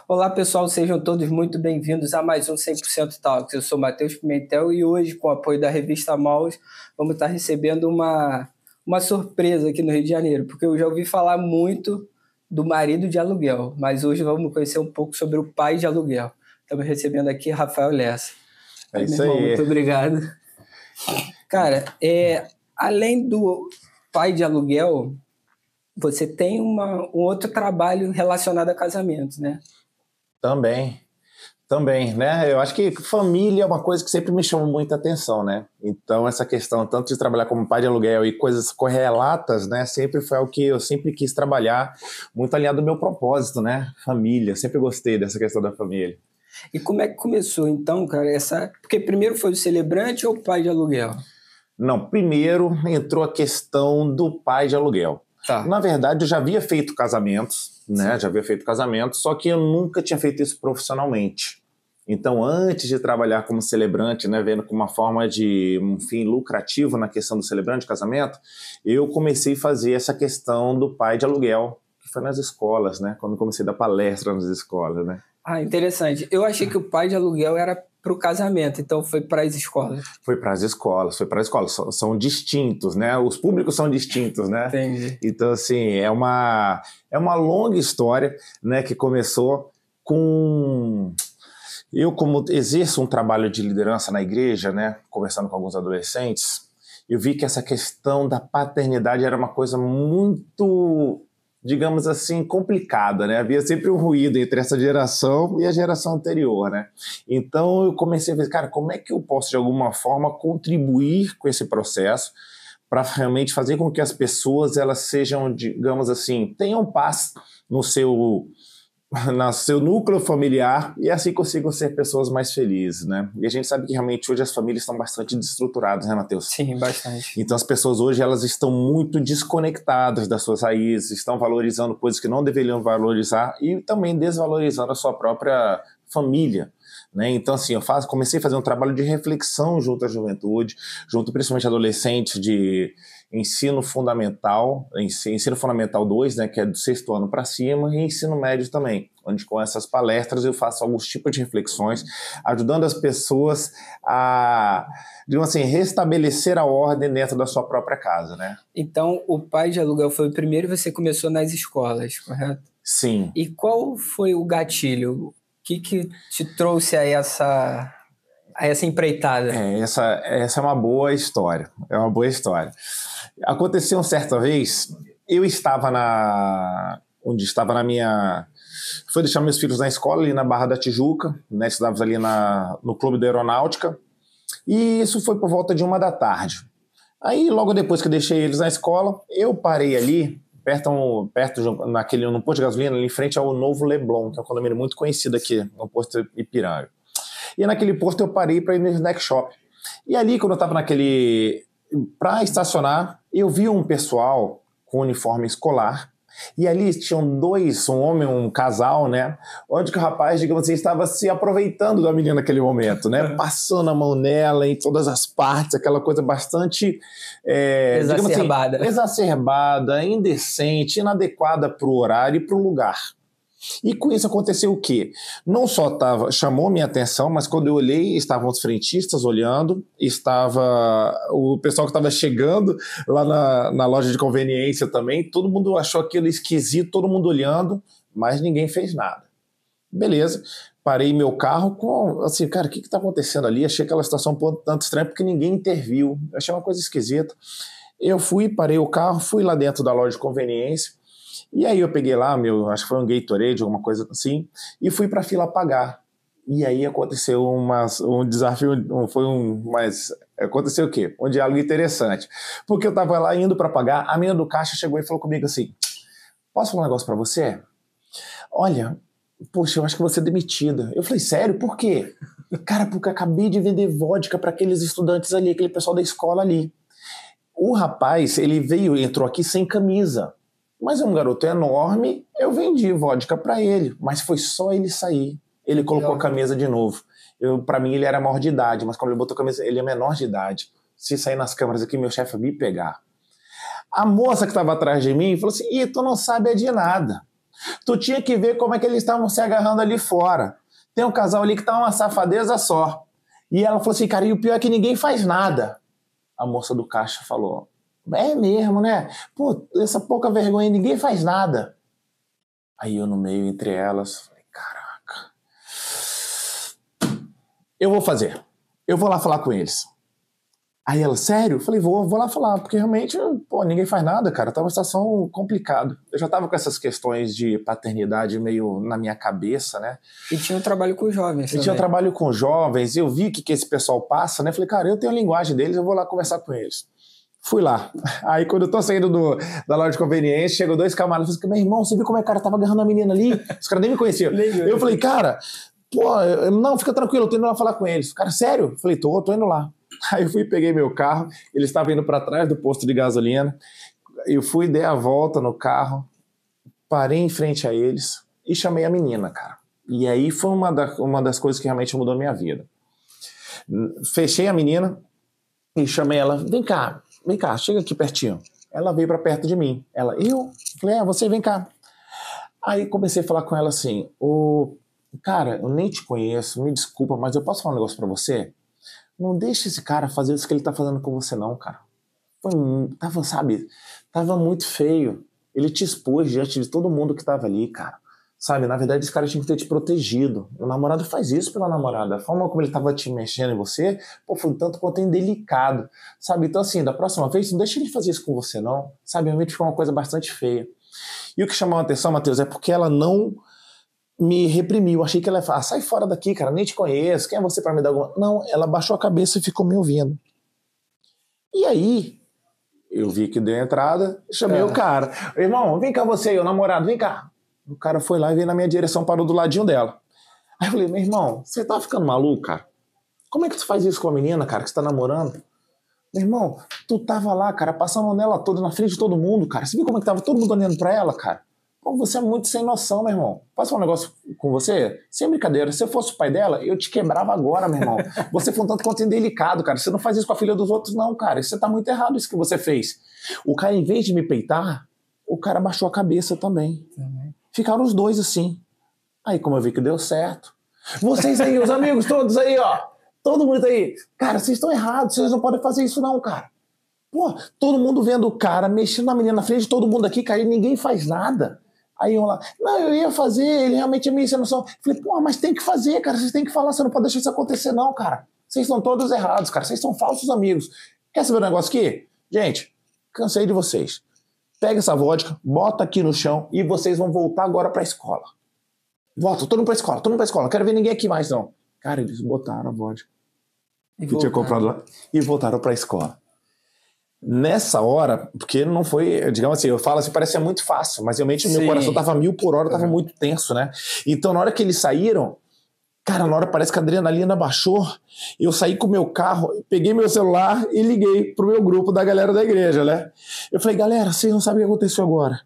Olá, pessoal, sejam todos muito bem-vindos a mais um 100% Talks. Eu sou Matheus Pimentel e hoje, com o apoio da revista Maus, vamos estar recebendo uma surpresa aqui no Rio de Janeiro, porque eu já ouvi falar muito do marido de aluguel, mas hoje vamos conhecer um pouco sobre o pai de aluguel. Estamos recebendo aqui Rafael Lessa. É isso meu irmão, aí. muito obrigado. Cara, além do pai de aluguel, você tem um outro trabalho relacionado a casamento, né? Também, né? Eu acho que família é uma coisa que sempre me chama muita atenção, né? Então, essa questão tanto de trabalhar como pai de aluguel e coisas correlatas, né? Sempre foi algo que eu sempre quis trabalhar, muito alinhado ao meu propósito, né? Família, sempre gostei dessa questão da família. E como é que começou, então, cara, Porque primeiro foi o celebrante ou o pai de aluguel? Não, primeiro entrou a questão do pai de aluguel. Tá. Na verdade, eu já havia feito casamentos, né? Sim. Já havia feito casamentos, só que eu nunca tinha feito isso profissionalmente. Então, antes de trabalhar como celebrante, né, vendo como uma forma de um fim lucrativo na questão do celebrante de casamento, eu comecei a fazer essa questão do pai de aluguel, que foi nas escolas, né? Quando comecei a dar palestra nas escolas, né? Ah, interessante. Eu achei que o pai de aluguel era para o casamento, então foi para as escolas. Foi para as escolas. São distintos, né? Os públicos são distintos, né? Entendi. Então, assim, é uma longa história, né, que começou com... Eu, como exerço um trabalho de liderança na igreja, né, conversando com alguns adolescentes, eu vi que essa questão da paternidade era uma coisa muito, digamos assim, complicada, né? Havia sempre um ruído entre essa geração e a geração anterior, né? Então eu comecei a ver, cara, como é que eu posso de alguma forma contribuir com esse processo para realmente fazer com que as pessoas elas sejam, digamos assim, tenham paz no seu núcleo familiar e assim consigam ser pessoas mais felizes, né? E a gente sabe que realmente hoje as famílias estão bastante desestruturadas, né, Matheus? Sim, bastante. Então as pessoas hoje elas estão muito desconectadas das suas raízes, estão valorizando coisas que não deveriam valorizar e também desvalorizando a sua própria família, né? Então assim, comecei a fazer um trabalho de reflexão junto à juventude, junto principalmente a adolescentes de ensino fundamental 2, né, que é do 6º ano para cima, e ensino médio também, onde com essas palestras eu faço alguns tipos de reflexões, ajudando as pessoas a, digamos assim, restabelecer a ordem dentro da sua própria casa, né? Então, o pai de aluguel foi o primeiro e você começou nas escolas, correto? Sim. E qual foi o gatilho? O que te trouxe a essa empreitada? Essa é uma boa história. É uma boa história. Aconteceu uma certa vez, eu estava Foi deixar meus filhos na escola, ali na Barra da Tijuca, né? Estudávamos ali no Clube da Aeronáutica, e isso foi por volta de 1 da tarde. Aí, logo depois que eu deixei eles na escola, eu parei ali, no posto de gasolina, ali em frente ao Novo Leblon, que é um condomínio muito conhecido aqui, no posto Ipiranga. E naquele posto eu parei para ir no snack shop. E ali, quando eu estava para estacionar, eu vi um pessoal com uniforme escolar, e ali tinham um homem, um casal, né? Onde que o rapaz, digamos assim, estava se aproveitando da menina naquele momento, né? Passando a mão nela em todas as partes, aquela coisa bastante... exacerbada. Digamos assim, exacerbada, indecente, inadequada para o horário e para o lugar. E com isso aconteceu o quê? Não só chamou minha atenção, mas quando eu olhei, estavam os frentistas olhando, estava o pessoal que estava chegando lá na loja de conveniência também, todo mundo achou aquilo esquisito, todo mundo olhando, mas ninguém fez nada. Beleza, parei meu carro com, assim, cara, o que está acontecendo ali? Achei aquela situação um tanto estranha porque ninguém interviu, achei uma coisa esquisita. Eu parei o carro, fui lá dentro da loja de conveniência, e aí eu peguei lá, acho que foi um Gatorade, alguma coisa assim, e fui para a fila pagar. E aí aconteceu um desafio, mas aconteceu o quê? Um diálogo interessante. Porque eu estava lá indo para pagar, a menina do caixa chegou e falou comigo assim, posso falar um negócio para você? Olha, poxa, eu acho que você é demitida. Eu falei, sério? Por quê? Cara, porque eu acabei de vender vodka para aqueles estudantes ali, aquele pessoal da escola ali. O rapaz, ele entrou aqui sem camisa. Mas é um garoto enorme, eu vendi vodka para ele, mas foi só ele sair. Ele colocou a camisa de novo. Para mim ele era maior de idade, mas quando ele botou a camisa, ele é menor de idade. Se sair nas câmeras aqui, meu chefe vai me pegar. A moça que estava atrás de mim falou assim, tu não sabe de nada. Tu tinha que ver como é que eles estavam se agarrando ali fora. Tem um casal ali que tá uma safadeza só. E ela falou assim, cara, e o pior é que ninguém faz nada. A moça do caixa falou, é mesmo, né? Pô, essa pouca vergonha, ninguém faz nada. Aí eu no meio entre elas, falei, caraca. Eu vou fazer. Eu vou lá falar com eles. Aí ela, sério? Eu falei, vou lá falar, porque realmente, pô, ninguém faz nada, cara. Tá uma situação complicada. Eu já tava com essas questões de paternidade meio na minha cabeça, né? E tinha um trabalho com jovens também. Tinha um trabalho com jovens, eu vi que esse pessoal passa, né? Falei, cara, eu tenho a linguagem deles, eu vou lá conversar com eles. Fui lá. Aí quando eu tô saindo da loja de conveniência, chegou 2 camaradas, falei, meu irmão, você viu como é que o cara tava agarrando a menina ali? Os caras nem me conheciam. Eu falei, cara, pô, não, fica tranquilo, eu tô indo lá falar com eles. Cara, sério? Eu falei, tô indo lá. Aí eu fui, peguei meu carro, eles estavam indo para trás do posto de gasolina, eu fui, dei a volta no carro, parei em frente a eles e chamei a menina, cara. E aí foi uma das coisas que realmente mudou a minha vida. Fechei a menina e chamei ela, vem cá, chega aqui pertinho. Ela veio para perto de mim. Ela, eu? Falei, você vem cá. Aí comecei a falar com ela assim, cara, eu nem te conheço, me desculpa, mas eu posso falar um negócio para você? Não deixe esse cara fazer isso que ele tá fazendo com você não, cara. Tava muito feio. Ele te expôs diante de todo mundo que tava ali, cara. Sabe, na verdade esse cara tinha que ter te protegido. O namorado faz isso pela namorada. A forma como ele tava te mexendo em você, pô, foi um tanto quanto indelicado. Sabe, então assim, da próxima vez, não deixa ele fazer isso com você não. Sabe, realmente foi uma coisa bastante feia. E o que chamou a atenção, Matheus, é porque ela não me reprimiu. Achei que ela ia falar, sai fora daqui, cara, nem te conheço, quem é você pra me dar alguma... Não, ela baixou a cabeça e ficou me ouvindo. E aí, eu vi que deu entrada, chamei o cara. Irmão, vem cá você aí, o namorado, vem cá. O cara foi lá e veio na minha direção, parou do ladinho dela. Aí eu falei, meu irmão, você tá ficando maluco, cara? Como é que tu faz isso com a menina, cara, que você tá namorando? Meu irmão, tu tava lá, cara, passando nela toda, na frente de todo mundo, cara. Você viu como é que tava todo mundo olhando pra ela, cara? Pô, você é muito sem noção, meu irmão. Posso falar um negócio com você? Sem brincadeira, se eu fosse o pai dela, eu te quebrava agora, meu irmão. Você foi um tanto quanto indelicado, cara. Você não faz isso com a filha dos outros, não, cara. Você tá muito errado isso que você fez. O cara, em vez de me peitar, o cara baixou a cabeça também. Ficaram os dois assim. Aí, como eu vi que deu certo. Vocês aí, os amigos todos aí, ó. Todo mundo aí. Cara, vocês estão errados. Vocês não podem fazer isso não, cara. Pô, todo mundo vendo o cara mexendo na menina na frente de todo mundo aqui, cara, e ninguém faz nada. Aí eu lá, não, eu ia fazer, ele realmente é meio sem noção. Falei, pô, mas tem que fazer, cara, vocês têm que falar, você não pode deixar isso acontecer não, cara. Vocês estão todos errados, cara, vocês são falsos amigos. Quer saber um negócio aqui? Gente, cansei de vocês. Pega essa vodka, bota aqui no chão e vocês vão voltar agora pra escola. Volta, todo mundo pra escola, não quero ver ninguém aqui mais não. Cara, eles botaram a vodka que tinha comprado lá e voltaram pra escola. Nessa hora, porque não foi, digamos assim, eu falo assim, parece ser muito fácil, mas realmente meu coração tava 1000 por hora, tava muito tenso, né? Então na hora que eles saíram, cara, na hora parece que a adrenalina baixou, eu saí com o meu carro, peguei meu celular e liguei pro meu grupo da galera da igreja, né? Eu falei, galera, vocês não sabem o que aconteceu agora.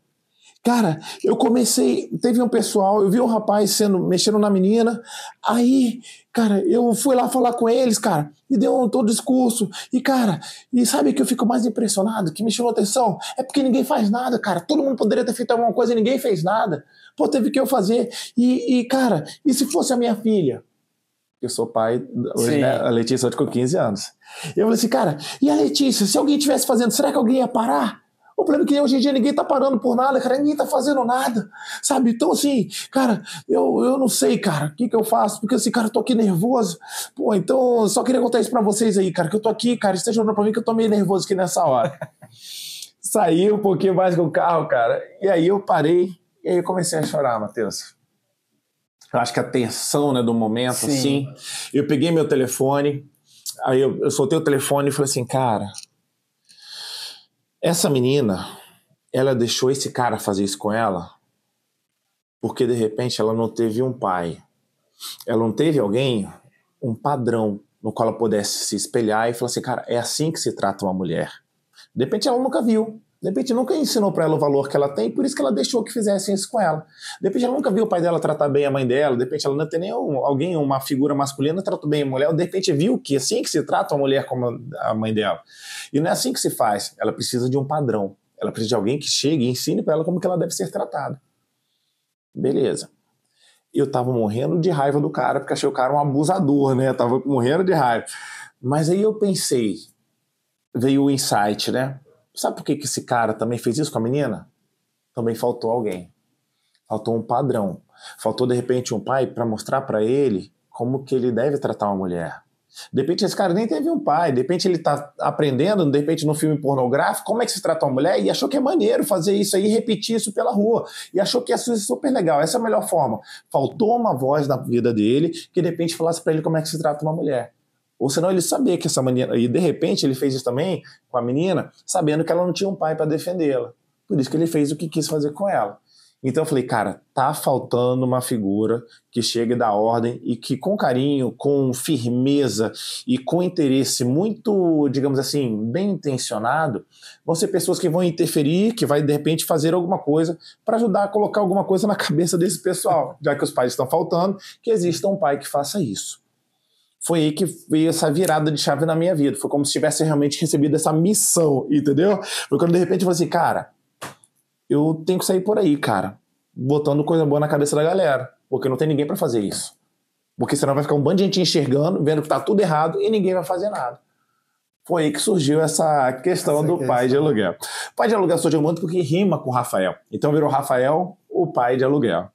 Cara, eu comecei, teve um pessoal, eu vi um rapaz mexendo na menina, aí, cara, eu fui lá falar com eles, cara, e deu todo o discurso, e cara, e sabe que eu fico mais impressionado, que me chamou a atenção, é porque ninguém faz nada, cara, todo mundo poderia ter feito alguma coisa e ninguém fez nada, pô, teve que eu fazer, cara, e se fosse a minha filha? Eu sou pai, hoje, né, a Letícia hoje com 15 anos, eu falei assim, cara, e a Letícia, se alguém estivesse fazendo, será que alguém ia parar? O problema é que hoje em dia ninguém tá parando por nada, cara, ninguém tá fazendo nada, sabe? Então, assim, cara, eu não sei, cara, o que eu faço, porque assim, cara, eu tô aqui nervoso, pô, então, eu só queria contar isso pra vocês aí, cara, que eu tô aqui, cara, esteja olhando pra mim que eu tô meio nervoso aqui nessa hora. Saí um pouquinho mais com o carro, cara, e aí eu parei, e aí eu comecei a chorar, Matheus. Eu acho que a tensão, né, do momento, assim, eu peguei meu telefone, aí eu soltei o telefone e falei assim, cara, essa menina, ela deixou esse cara fazer isso com ela porque, de repente, ela não teve um pai. Ela não teve alguém, um padrão, no qual ela pudesse se espelhar e falar assim, cara, é assim que se trata uma mulher. De repente, ela nunca viu. De repente, nunca ensinou para ela o valor que ela tem, por isso que ela deixou que fizessem isso com ela. De repente, ela nunca viu o pai dela tratar bem a mãe dela. De repente, ela não tem nem alguém, uma figura masculina, tratou bem a mulher. De repente, viu que assim que se trata uma mulher como a mãe dela. E não é assim que se faz. Ela precisa de um padrão. Ela precisa de alguém que chegue e ensine para ela como que ela deve ser tratada. Beleza. Eu tava morrendo de raiva do cara, porque achei o cara um abusador, né? Eu tava morrendo de raiva. Mas aí eu pensei, veio o insight, né? Sabe por que esse cara também fez isso com a menina? Também faltou alguém. Faltou um padrão. Faltou, de repente, um pai para mostrar para ele como que ele deve tratar uma mulher. De repente, esse cara nem teve um pai. De repente, ele tá aprendendo, de repente, no filme pornográfico, como é que se trata uma mulher e achou que é maneiro fazer isso aí, repetir isso pela rua. E achou que ia ser super legal. Essa é a melhor forma. Faltou uma voz na vida dele que, de repente, falasse para ele como é que se trata uma mulher. Ou senão ele sabia que essa menina... E, de repente, ele fez isso também com a menina, sabendo que ela não tinha um pai para defendê-la. Por isso que ele fez o que quis fazer com ela. Então eu falei, cara, tá faltando uma figura que chegue da ordem e que com carinho, com firmeza e com interesse muito, digamos assim, bem intencionado, vão ser pessoas que vão interferir, que vai de repente fazer alguma coisa para ajudar a colocar alguma coisa na cabeça desse pessoal, já que os pais estão faltando, que exista um pai que faça isso. Foi aí que veio essa virada de chave na minha vida. Foi como se tivesse realmente recebido essa missão, entendeu? Foi quando de repente eu falei assim, cara, eu tenho que sair por aí, cara, botando coisa boa na cabeça da galera, porque não tem ninguém pra fazer isso. Porque senão vai ficar um bando de gente enxergando, vendo que tá tudo errado e ninguém vai fazer nada. Foi aí que surgiu essa questão do pai de aluguel. Pai de aluguel surgiu muito porque rima com Rafael. Então virou Rafael, o pai de aluguel.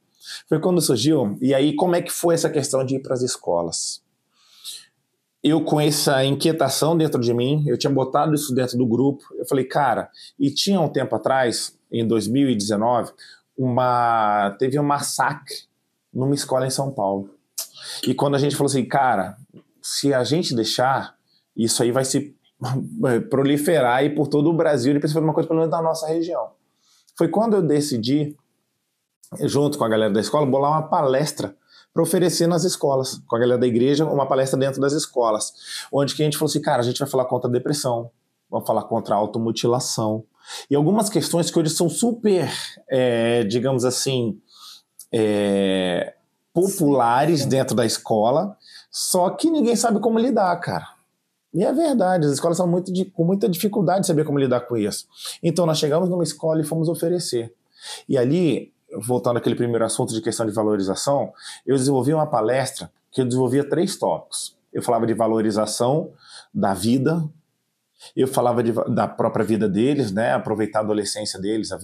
Foi quando surgiu, e aí como é que foi essa questão de ir pras escolas? Eu com essa inquietação dentro de mim, eu tinha botado isso dentro do grupo, eu falei, cara, e tinha um tempo atrás, em 2019, teve um massacre numa escola em São Paulo. E quando a gente falou assim, cara, se a gente deixar, isso aí vai se proliferar aí por todo o Brasil, e principalmente uma coisa pelo menos da nossa região. Foi quando eu decidi, junto com a galera da escola, bolar uma palestra para oferecer nas escolas, com a galera da igreja, uma palestra dentro das escolas, onde que a gente falou assim, cara, a gente vai falar contra a depressão, vamos falar contra a automutilação, e algumas questões que hoje são super, digamos assim, populares dentro da escola, só que ninguém sabe como lidar, cara. E é verdade, as escolas são com muita dificuldade de saber como lidar com isso. Então nós chegamos numa escola e fomos oferecer. E ali, voltando àquele primeiro assunto de questão de valorização, eu desenvolvi uma palestra que eu desenvolvia 3 tópicos. Eu falava de valorização da vida, eu falava da própria vida deles, né? Aproveitar a adolescência deles, a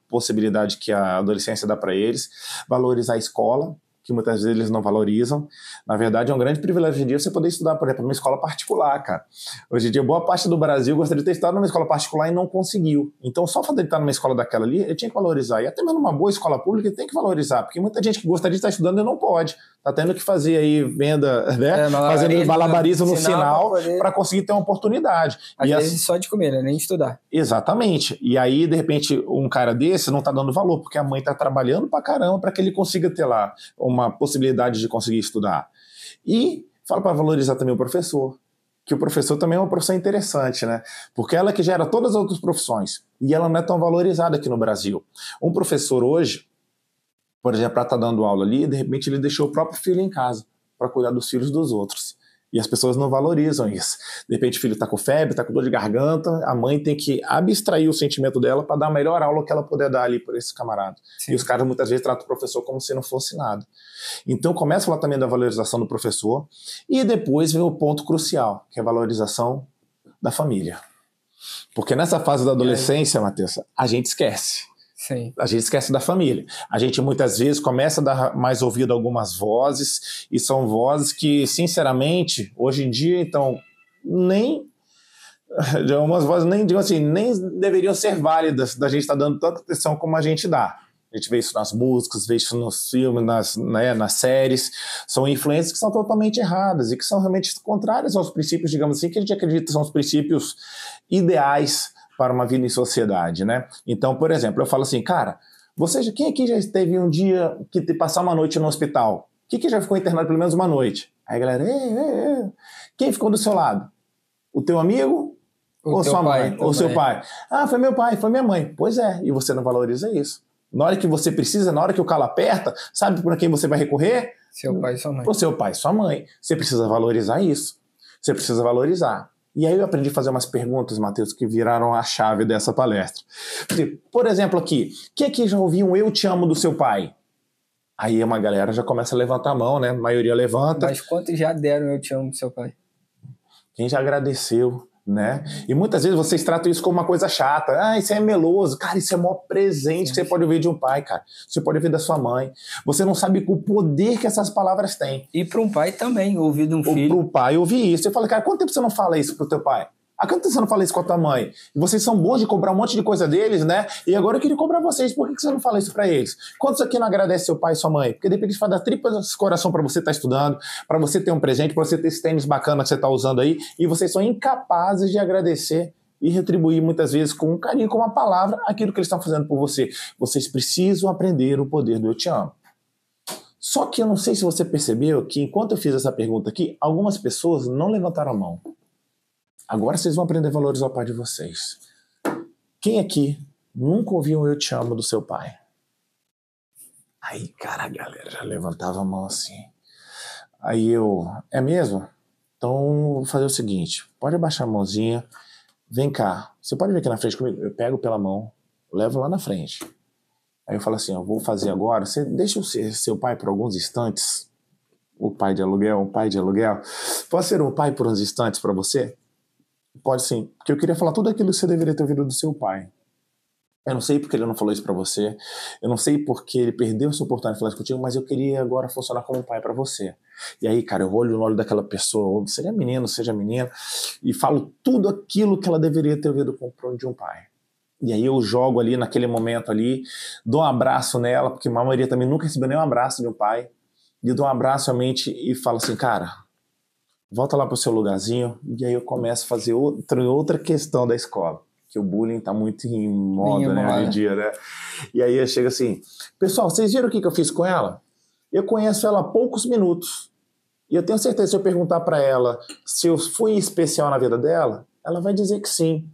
possibilidade que a adolescência dá para eles, valorizar a escola, que muitas vezes eles não valorizam. Na verdade, é um grande privilégio hoje em dia você poder estudar, por exemplo, numa escola particular, cara. Hoje em dia, boa parte do Brasil gostaria de ter estudado numa escola particular e não conseguiu. Então, só o fato de estar numa escola daquela ali, eu tinha que valorizar. E até mesmo numa boa escola pública, tem que valorizar, porque muita gente que gostaria de estar estudando e não pode. Tá tendo que fazer aí venda, né? Fazendo malabarismo no sinal para conseguir ter uma oportunidade. Às vezes só de comer, né? Nem estudar. Exatamente. E aí, de repente, um cara desse não tá dando valor, porque a mãe tá trabalhando pra caramba para que ele consiga ter lá uma possibilidade de conseguir estudar. E fala para valorizar também o professor, que o professor também é uma profissão interessante, né? Porque ela que gera todas as outras profissões, e ela não é tão valorizada aqui no Brasil. Um professor hoje, por exemplo, para estar dando aula ali, de repente ele deixou o próprio filho em casa para cuidar dos filhos dos outros. E as pessoas não valorizam isso. De repente o filho está com febre, está com dor de garganta, a mãe tem que abstrair o sentimento dela para dar a melhor aula que ela puder dar ali para esse camarada. Sim. E os caras muitas vezes tratam o professor como se não fosse nada. Então começa a falar também da valorização do professor e depois vem o ponto crucial, que é a valorização da família. Porque nessa fase da adolescência, Matheus, a gente esquece. Sim. A gente esquece da família. A gente muitas vezes começa a dar mais ouvido a algumas vozes, e são vozes que, sinceramente, hoje em dia, então, algumas vozes nem, digo assim, nem deveriam ser válidas da gente estar dando tanta atenção como a gente dá. A gente vê isso nas músicas, vê isso nos filmes, nas séries. São influências que são totalmente erradas e que são realmente contrárias aos princípios, digamos assim, que a gente acredita que são os princípios ideais para uma vida em sociedade, né? Então, por exemplo, eu falo assim, cara, quem aqui já esteve um dia que passar uma noite no hospital? Quem que já ficou internado pelo menos uma noite? Aí a galera, quem ficou do seu lado? O teu amigo? Ou sua mãe? Ou seu pai? Ah, foi meu pai, foi minha mãe. Pois é, e você não valoriza isso. Na hora que você precisa, na hora que o calo aperta, sabe para quem você vai recorrer? Seu pai e sua mãe. O seu pai e sua mãe. Você precisa valorizar isso. Você precisa valorizar. E aí eu aprendi a fazer umas perguntas, Matheus, que viraram a chave dessa palestra. Por exemplo aqui, quem aqui já ouviu um eu te amo do seu pai? Aí uma galera já começa a levantar a mão, né? A maioria levanta. Mas quantos já deram eu te amo do seu pai? Quem já agradeceu, né? E muitas vezes vocês tratam isso como uma coisa chata. Ah, isso é meloso. Cara, isso é o maior presente que você pode ouvir de um pai, cara. Você pode ouvir da sua mãe. Você não sabe o poder que essas palavras têm. E para um pai também, ouvir de um filho. Ou pro pai ouvir isso. Eu falo, cara, quanto tempo você não fala isso pro teu pai? Há quanto tempo você não fala isso com a tua mãe? E vocês são bons de cobrar um monte de coisa deles, né? E agora eu queria cobrar vocês. Por que você não fala isso pra eles? Quantos aqui não agradece seu pai e sua mãe? Porque de repente faz da tripa desse coração pra você estar estudando, pra você ter um presente, pra você ter esse tênis bacana que você tá usando aí, e vocês são incapazes de agradecer e retribuir muitas vezes com um carinho, com uma palavra, aquilo que eles estão fazendo por você. Vocês precisam aprender o poder do eu te amo. Só que eu não sei se você percebeu que enquanto eu fiz essa pergunta aqui, algumas pessoas não levantaram a mão. Agora vocês vão aprender a valorizar o pai de vocês. Quem aqui nunca ouviu um eu te amo do seu pai? Aí, cara, a galera já levantava a mão assim. Aí eu, é mesmo? Então vou fazer o seguinte, pode abaixar a mãozinha, vem cá, você pode vir aqui na frente comigo? Eu pego pela mão, levo lá na frente. Aí eu falo assim, eu vou fazer agora, você deixa eu ser seu pai por alguns instantes? O pai de aluguel, Posso ser um pai por uns instantes para você? Pode sim, porque eu queria falar tudo aquilo que você deveria ter ouvido do seu pai. Eu não sei porque ele não falou isso pra você, eu não sei porque ele perdeu essa oportunidade de falar isso contigo, mas eu queria agora funcionar como um pai pra você. E aí, cara, eu olho no olho daquela pessoa, seja menino, seja menina, e falo tudo aquilo que ela deveria ter ouvido de um pai. E aí eu jogo ali naquele momento ali, dou um abraço nela, porque a maioria também nunca recebeu nenhum abraço de um pai, e dou um abraço à mente e falo assim, cara, volta lá pro seu lugarzinho, e aí eu começo a fazer outra questão da escola, que o bullying tá muito em moda, né, hoje em dia, né? E aí eu chego assim, pessoal, vocês viram o que eu fiz com ela? Eu conheço ela há poucos minutos, e eu tenho certeza, se eu perguntar pra ela se eu fui especial na vida dela, ela vai dizer que sim.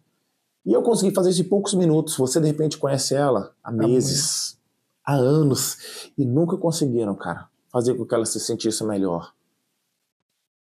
E eu consegui fazer isso em poucos minutos, você de repente conhece ela há meses, há anos, e nunca conseguiram, cara, fazer com que ela se sentisse melhor.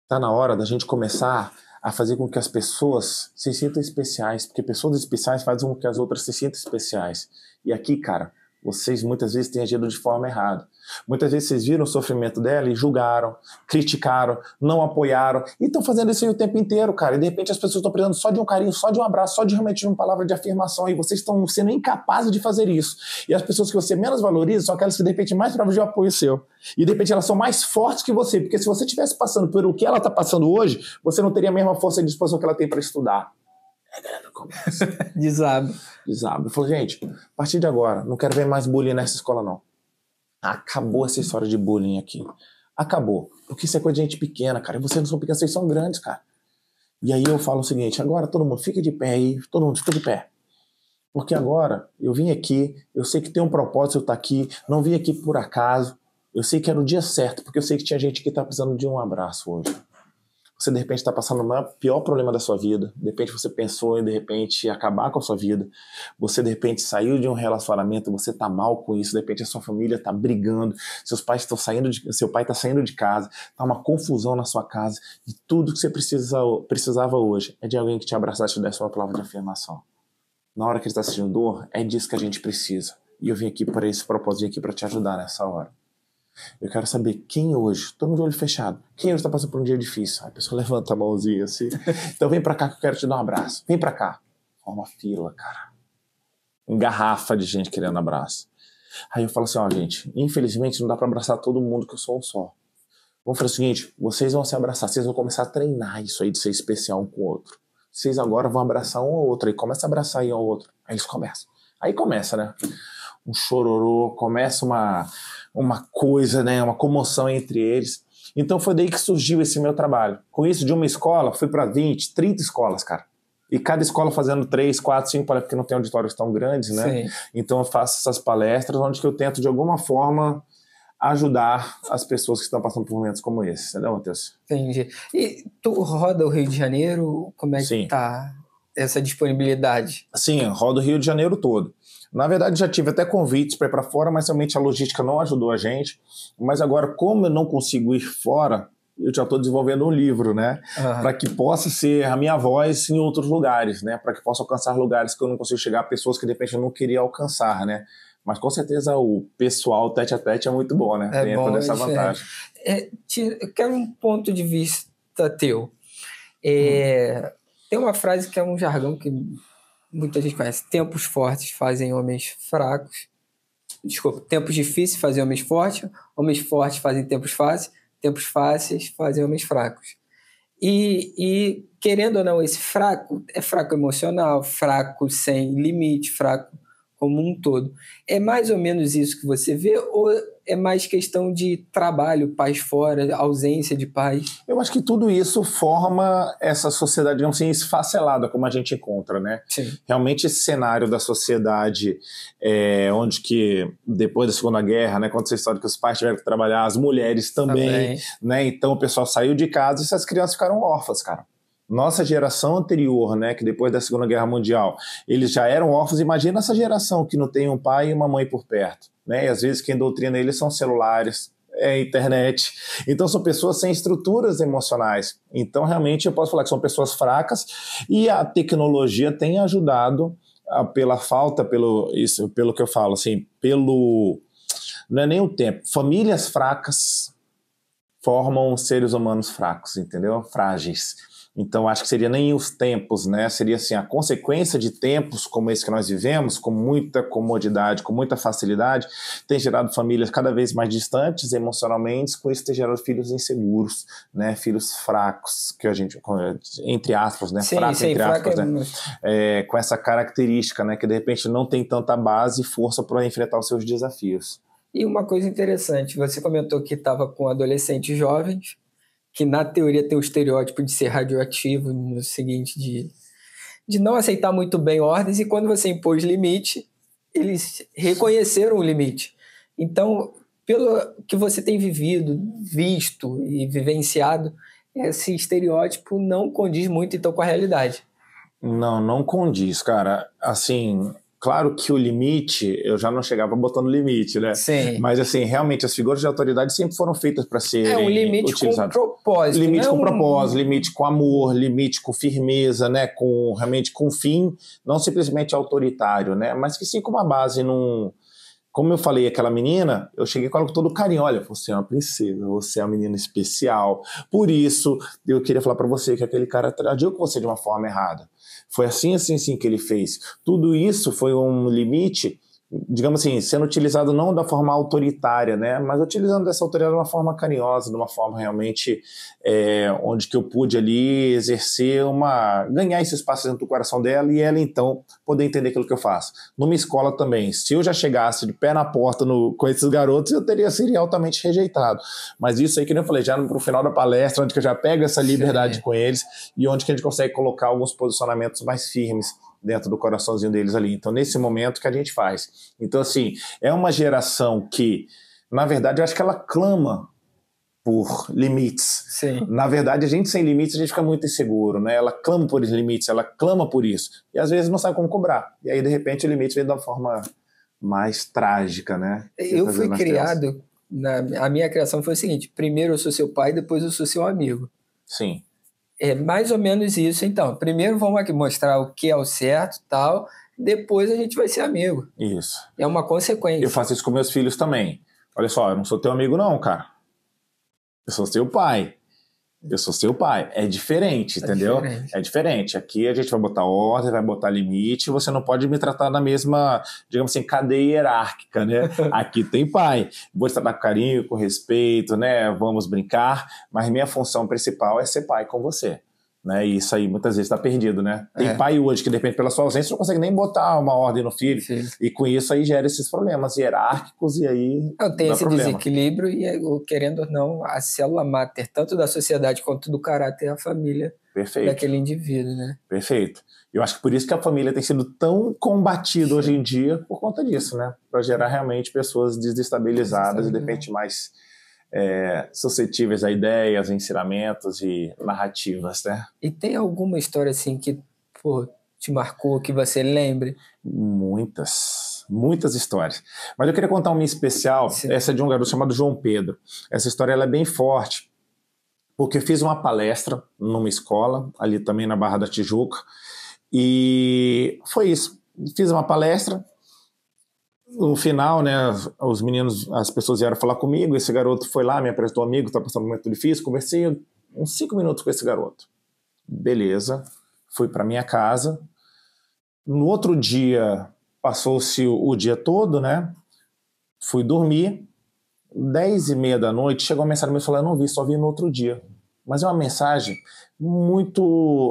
Tá na hora da gente começar a fazer com que as pessoas se sintam especiais, porque pessoas especiais fazem com que as outras se sintam especiais. E aqui, cara, vocês muitas vezes têm agido de forma errada. Muitas vezes vocês viram o sofrimento dela e julgaram, criticaram, não apoiaram, e estão fazendo isso aí o tempo inteiro, cara. E de repente as pessoas estão precisando só de um carinho, só de um abraço, só de realmente uma palavra de afirmação, e vocês estão sendo incapazes de fazer isso. E as pessoas que você menos valoriza são aquelas que de repente mais precisam de um apoio seu. E de repente elas são mais fortes que você, porque se você estivesse passando por o que ela está passando hoje, você não teria a mesma força e disposição que ela tem para estudar. Desaba. Eu falo, gente, a partir de agora, não quero ver mais bullying nessa escola, não. Acabou essa história de bullying aqui. Acabou. Porque isso é coisa de gente pequena, cara. E vocês não são pequenos, vocês são grandes, cara. E aí eu falo o seguinte, agora todo mundo fica de pé aí, todo mundo fica de pé. Porque agora eu vim aqui, eu sei que tem um propósito eu estar aqui, não vim aqui por acaso. Eu sei que era o dia certo, porque eu sei que tinha gente que tá precisando de um abraço hoje. Você de repente está passando o pior problema da sua vida, de repente você pensou em de repente acabar com a sua vida, você de repente saiu de um relacionamento, você está mal com isso, de repente a sua família está brigando, seus pais estão saindo, seu pai está saindo de casa, está uma confusão na sua casa, e tudo que você precisava hoje é de alguém que te abraçasse e te desse uma palavra de afirmação. Na hora que ele está sentindo dor, é disso que a gente precisa. E eu vim aqui para esse propósito, aqui para te ajudar nessa hora. Eu quero saber quem hoje, todo mundo de olho fechado, quem hoje está passando por um dia difícil. A pessoa levanta a mãozinha assim. Então vem pra cá que eu quero te dar um abraço. Vem pra cá. Forma fila, cara. Engarrafa de gente querendo abraço. Aí eu falo assim, ó, gente, infelizmente não dá pra abraçar todo mundo que eu sou um só. Vamos fazer o seguinte, vocês vão se abraçar, vocês vão começar a treinar isso aí de ser especial um com o outro. Vocês agora vão abraçar um ao outro, aí começa a abraçar um ao outro. Aí eles começam. Aí começa, né? Um chororô, começa uma coisa, né, uma comoção entre eles. Então foi daí que surgiu esse meu trabalho. Com isso, de uma escola, fui para 20, 30 escolas, cara. E cada escola fazendo 3, 4, 5 palestras, porque não tem auditórios tão grandes, né? Sim. Então eu faço essas palestras onde eu tento, de alguma forma, ajudar as pessoas que estão passando por momentos como esse. Entendeu, Matheus? Entendi. E tu roda o Rio de Janeiro? Como é que tá essa disponibilidade? Sim, roda o Rio de Janeiro todo. Na verdade, já tive até convites para ir para fora, mas realmente a logística não ajudou a gente. Mas agora, como eu não consigo ir fora, eu já estou desenvolvendo um livro, né? Para que possa ser a minha voz em outros lugares, né? Para que possa alcançar lugares que eu não consigo chegar, pessoas que de repente eu não queria alcançar, né? Mas com certeza o pessoal tete a tete é muito bom, né? Tem toda essa vantagem. Eu quero um ponto de vista teu. Tem uma frase que é um jargão que muita gente conhece. Tempos fortes fazem homens fracos. Desculpa, tempos difíceis fazem homens fortes fazem tempos fáceis fazem homens fracos. E querendo ou não, esse fraco é fraco emocional, fraco sem limite, fraco como um todo. É mais ou menos isso que você vê, ou é mais questão de trabalho, pais fora, ausência de pais? Eu acho que tudo isso forma essa sociedade, digamos assim, esfacelada, como a gente encontra, né? Sim. Realmente esse cenário da sociedade, onde que depois da Segunda Guerra, né, quando essa história que os pais tiveram que trabalhar, as mulheres também, né? Então o pessoal saiu de casa e essas crianças ficaram órfãs, cara. Nossa geração anterior, né, que depois da Segunda Guerra Mundial, eles já eram órfãos. Imagina essa geração que não tem um pai e uma mãe por perto, né? E às vezes quem doutrina eles são celulares, internet. Então são pessoas sem estruturas emocionais. Então realmente eu posso falar que são pessoas fracas e a tecnologia tem ajudado pela falta, pelo que eu falo, assim, não é nem o tempo. Famílias fracas formam seres humanos fracos, entendeu? Frágeis. Então, acho que seria nem os tempos, né? Seria assim, a consequência de tempos como esse que nós vivemos, com muita comodidade, com muita facilidade, tem gerado famílias cada vez mais distantes emocionalmente, com isso tem gerado filhos inseguros, né? Filhos fracos, que a gente, entre aspas, né? Sim, fraco, entre aspas, fraco, né? Com essa característica, né? Que de repente não tem tanta base e força para enfrentar os seus desafios. E uma coisa interessante, você comentou que estava com adolescentes jovens, que na teoria tem o estereótipo de ser radioativo, no seguinte, de não aceitar muito bem ordens, e quando você impôs limite, eles reconheceram o limite. Então, pelo que você tem visto e vivenciado, esse estereótipo não condiz muito então com a realidade. Não condiz, cara. Assim, claro que o limite, eu já não chegava botando limite, né? Sim. Mas, assim, realmente as figuras de autoridade sempre foram feitas para serem um limite utilizadas. Com propósito. Limite com propósito, limite com amor, limite com firmeza, né? Realmente com fim, não simplesmente autoritário, né? Mas que sim com uma base num... Como eu falei, aquela menina, eu cheguei com ela com todo carinho. Olha, você é uma princesa, você é uma menina especial. Por isso, eu queria falar para você que aquele cara agiu com você de uma forma errada. Foi assim que ele fez. Tudo isso foi um limite, digamos assim, sendo utilizado não da forma autoritária, né, mas utilizando dessa autoridade de uma forma carinhosa, de uma forma realmente onde que eu pude ali exercer ganhar esse espaço dentro do coração dela e ela então poder entender aquilo que eu faço. Numa escola também, se eu já chegasse de pé na porta com esses garotos, eu seria altamente rejeitado. Mas isso aí que eu falei, já no final da palestra, onde que eu já pego essa liberdade com eles e onde que a gente consegue colocar alguns posicionamentos mais firmes dentro do coraçãozinho deles ali. Então, nesse momento que a gente faz. Então, assim, é uma geração que, na verdade, eu acho que ela clama por limites. Sim. Na verdade, a gente sem limites, a gente fica muito inseguro, né? Ela clama por limites, ela clama por isso. E às vezes não sabe como cobrar. E aí, de repente, o limite vem de uma forma mais trágica, né? Eu fui criado, a minha criação foi o seguinte, primeiro eu sou seu pai, depois eu sou seu amigo. Sim. É mais ou menos isso, então. Primeiro vamos aqui mostrar o que é o certo e tal, depois a gente vai ser amigo. Isso. É uma consequência. Eu faço isso com meus filhos também. Olha só, eu não sou teu amigo não, cara. Eu sou seu pai. Eu sou seu pai. É diferente, entendeu? É diferente. Aqui a gente vai botar ordem, vai botar limite, você não pode me tratar na mesma, digamos assim, cadeia hierárquica, né? Aqui tem pai. Vou te tratar com carinho, com respeito, né? Vamos brincar, mas minha função principal é ser pai com você. Né? E isso aí muitas vezes está perdido, né? Tem pai hoje que, de repente, pela sua ausência, não consegue nem botar uma ordem no filho. Sim. E com isso aí gera esses problemas hierárquicos e aí eu tenho esse desequilíbrio e, querendo ou não, a célula máter, tanto da sociedade quanto do caráter, é a família daquele indivíduo, né? Perfeito. Eu acho que por isso que a família tem sido tão combatida hoje em dia por conta disso, né? Para gerar realmente pessoas desestabilizadas e, de repente, mais... suscetíveis a ideias, ensinamentos e narrativas, né? E tem alguma história assim que te marcou, que você lembre? Muitas histórias. Mas eu queria contar uma especial. Sim. Essa é de um garoto chamado João Pedro. Essa história ela é bem forte, porque eu fiz uma palestra numa escola, ali também na Barra da Tijuca, e foi isso. Fiz uma palestra, no final, né, os meninos, as pessoas vieram falar comigo, esse garoto foi lá, me apresentou um amigo, está passando um momento difícil, conversei uns 5 minutos com esse garoto. Beleza, fui para minha casa. No outro dia, passou-se o dia todo, né, fui dormir, 10h30 da noite, chegou uma mensagem minha falando, não vi, só vi no outro dia. Mas é uma mensagem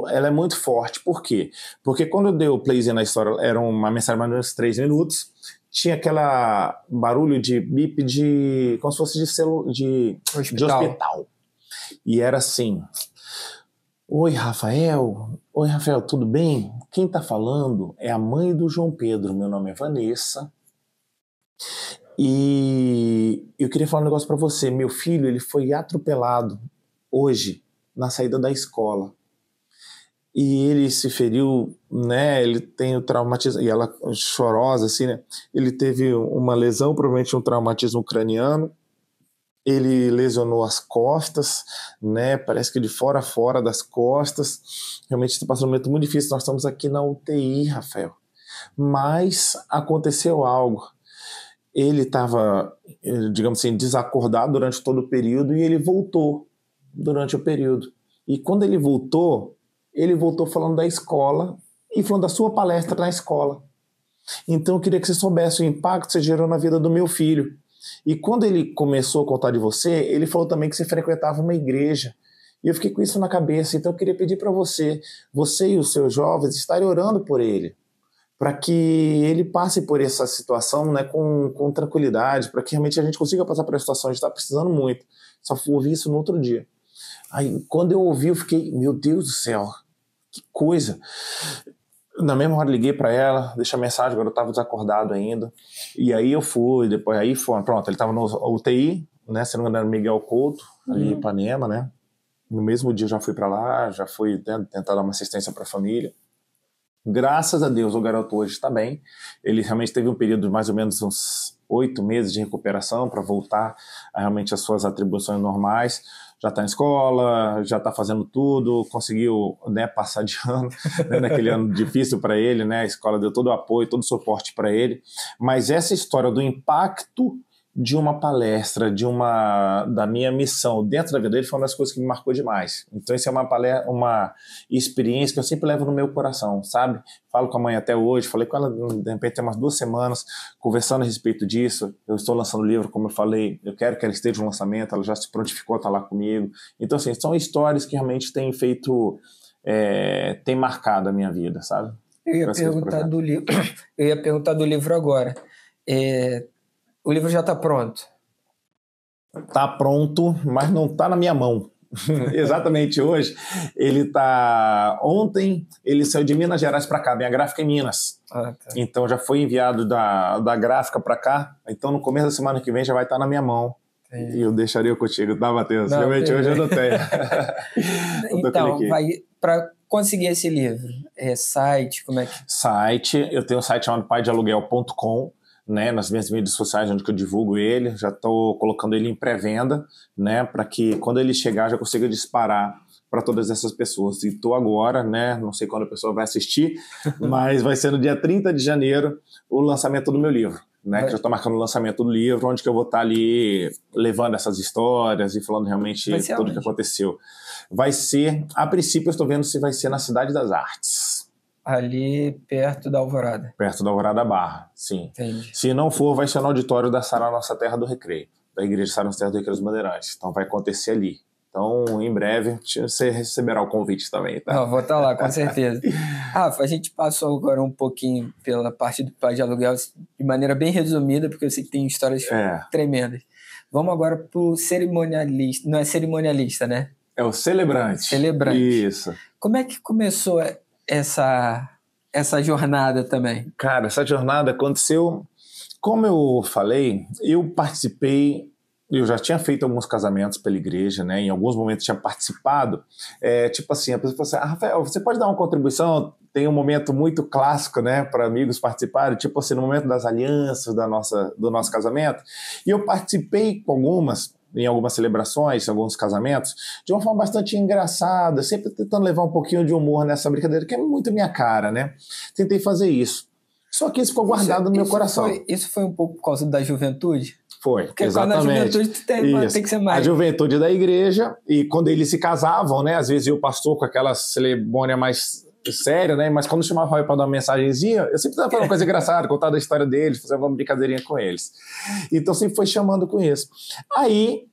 ela é muito forte. Por quê? Porque quando eu dei o playzinho na história, era uma mensagem mais ou menos 3 minutos, tinha aquela barulho de bip como se fosse de hospital. E era assim, oi Rafael, tudo bem? Quem tá falando é a mãe do João Pedro, meu nome é Vanessa, e eu queria falar um negócio para você, meu filho, ele foi atropelado hoje, na saída da escola. E ele se feriu, né? Ele tem o traumatismo, e ela chorosa, assim, né? Ele teve uma lesão, provavelmente um traumatismo craniano. Ele lesionou as costas, né? Parece que de fora a fora das costas. Realmente está passando um momento muito difícil. Nós estamos aqui na UTI, Rafael. Mas aconteceu algo. Ele estava, digamos assim, desacordado durante todo o período e ele voltou durante o período. E quando ele voltou falando da escola e falando da sua palestra na escola. Então eu queria que você soubesse o impacto que você gerou na vida do meu filho. E quando ele começou a contar de você, ele falou também que você frequentava uma igreja. E eu fiquei com isso na cabeça. Então eu queria pedir para você e os seus jovens estarem orando por ele, para que ele passe por essa situação, né, com tranquilidade, para que realmente a gente consiga passar por essa situação. A gente está precisando muito. Só ouvi isso no outro dia. Aí, quando eu ouvi, eu fiquei, meu Deus do céu, que coisa. Na mesma hora liguei para ela, deixei a mensagem, agora eu estava desacordado ainda. E aí eu fui, depois aí foi, pronto, ele estava no UTI, né, se não me engano, Miguel Couto, ali em Ipanema, né. No mesmo dia eu já fui para lá, já fui, né, tentar dar uma assistência para a família. Graças a Deus o garoto hoje está bem. Ele realmente teve um período de mais ou menos uns 8 meses de recuperação para voltar a realmente as suas atribuições normais. Já está na escola, já está fazendo tudo, conseguiu, né, passar de ano, né, naquele ano difícil para ele, né, a escola deu todo o apoio, todo o suporte para ele. Mas essa história do impacto de uma palestra, da minha missão dentro da vida dele foi uma das coisas que me marcou demais. Então isso é uma experiência que eu sempre levo no meu coração, sabe? Falo com a mãe até hoje, falei com ela de repente tem umas 2 semanas conversando a respeito disso. Eu estou lançando o livro, como eu falei, eu quero que ela esteja no lançamento, ela já se prontificou a estar lá comigo. Então assim, são histórias que realmente têm feito, têm marcado a minha vida, sabe? Eu ia perguntar do livro agora. O livro já está pronto? Está pronto, mas não está na minha mão. Exatamente hoje. Ontem ele saiu de Minas Gerais para cá, minha gráfica é em Minas. Tá. Então já foi enviado da gráfica para cá. Então no começo da semana que vem já vai estar na minha mão. Entendi. E eu deixaria contigo, tá, Matheus? Realmente hoje eu não tenho. Então, para conseguir esse livro, site, como é que... Site, eu tenho um site chamado paidealuguel.com. Né, nas minhas mídias sociais onde eu divulgo ele, já estou colocando ele em pré-venda, né, para que quando ele chegar já consiga disparar para todas essas pessoas. E estou agora, né, não sei quando a pessoa vai assistir, mas vai ser no dia 30 de janeiro o lançamento do meu livro, né, que já estou marcando o lançamento do livro, onde que eu vou estar ali levando essas histórias e falando realmente tudo o que aconteceu. Vai ser, a princípio eu estou vendo se vai ser na Cidade das Artes. Ali perto da Alvorada. Perto da Alvorada Barra, sim. Entendi. Se não for, vai ser no auditório da Sara Nossa Terra do Recreio, da Igreja Sara Nossa Terra do Recreio dos Bandeirantes. Então vai acontecer ali. Então, em breve, você receberá o convite também, tá? Não, vou estar lá, com certeza. Rafa, a gente passou agora um pouquinho pela parte do Pai de Aluguel de maneira bem resumida, porque eu sei que tem histórias tremendas. Vamos agora para o cerimonialista. Não é cerimonialista, né? É o celebrante. Celebrante. Isso. Como é que começou essa jornada também? Cara, essa jornada aconteceu, como eu falei, eu participei, eu já tinha feito alguns casamentos pela igreja, né? Em alguns momentos tinha participado. Tipo assim, a pessoa falou assim, Rafael, você pode dar uma contribuição? Tem um momento muito clássico, né, para amigos participarem, tipo assim, no momento das alianças do nosso casamento. E eu participei com algumas, em algumas celebrações, em alguns casamentos, de uma forma bastante engraçada, sempre tentando levar um pouquinho de humor nessa brincadeira, que é muito minha cara, né? Tentei fazer isso. Só que isso ficou guardado no meu coração. Isso foi um pouco por causa da juventude? Foi, porque exatamente. Porque na juventude tem que ser mais. A juventude da igreja, e quando eles se casavam, né? Às vezes o pastor com aquela cerimônia mais séria, né? Mas quando chamava para dar uma mensagenzinha, eu sempre estava falando uma coisa engraçada, contar a história deles, fazer uma brincadeirinha com eles. Então sempre foi chamando com isso. Aí,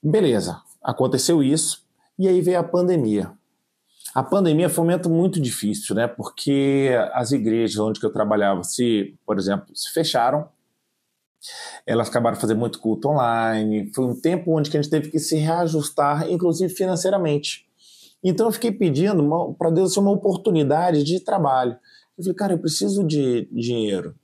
beleza, aconteceu isso, e aí veio a pandemia. A pandemia foi um momento muito difícil, né? Porque as igrejas onde eu trabalhava, por exemplo, se fecharam, elas acabaram de fazer muito culto online, foi um tempo onde a gente teve que se reajustar, inclusive financeiramente. Então eu fiquei pedindo para Deus uma oportunidade de trabalho. Eu falei, cara, eu preciso de dinheiro.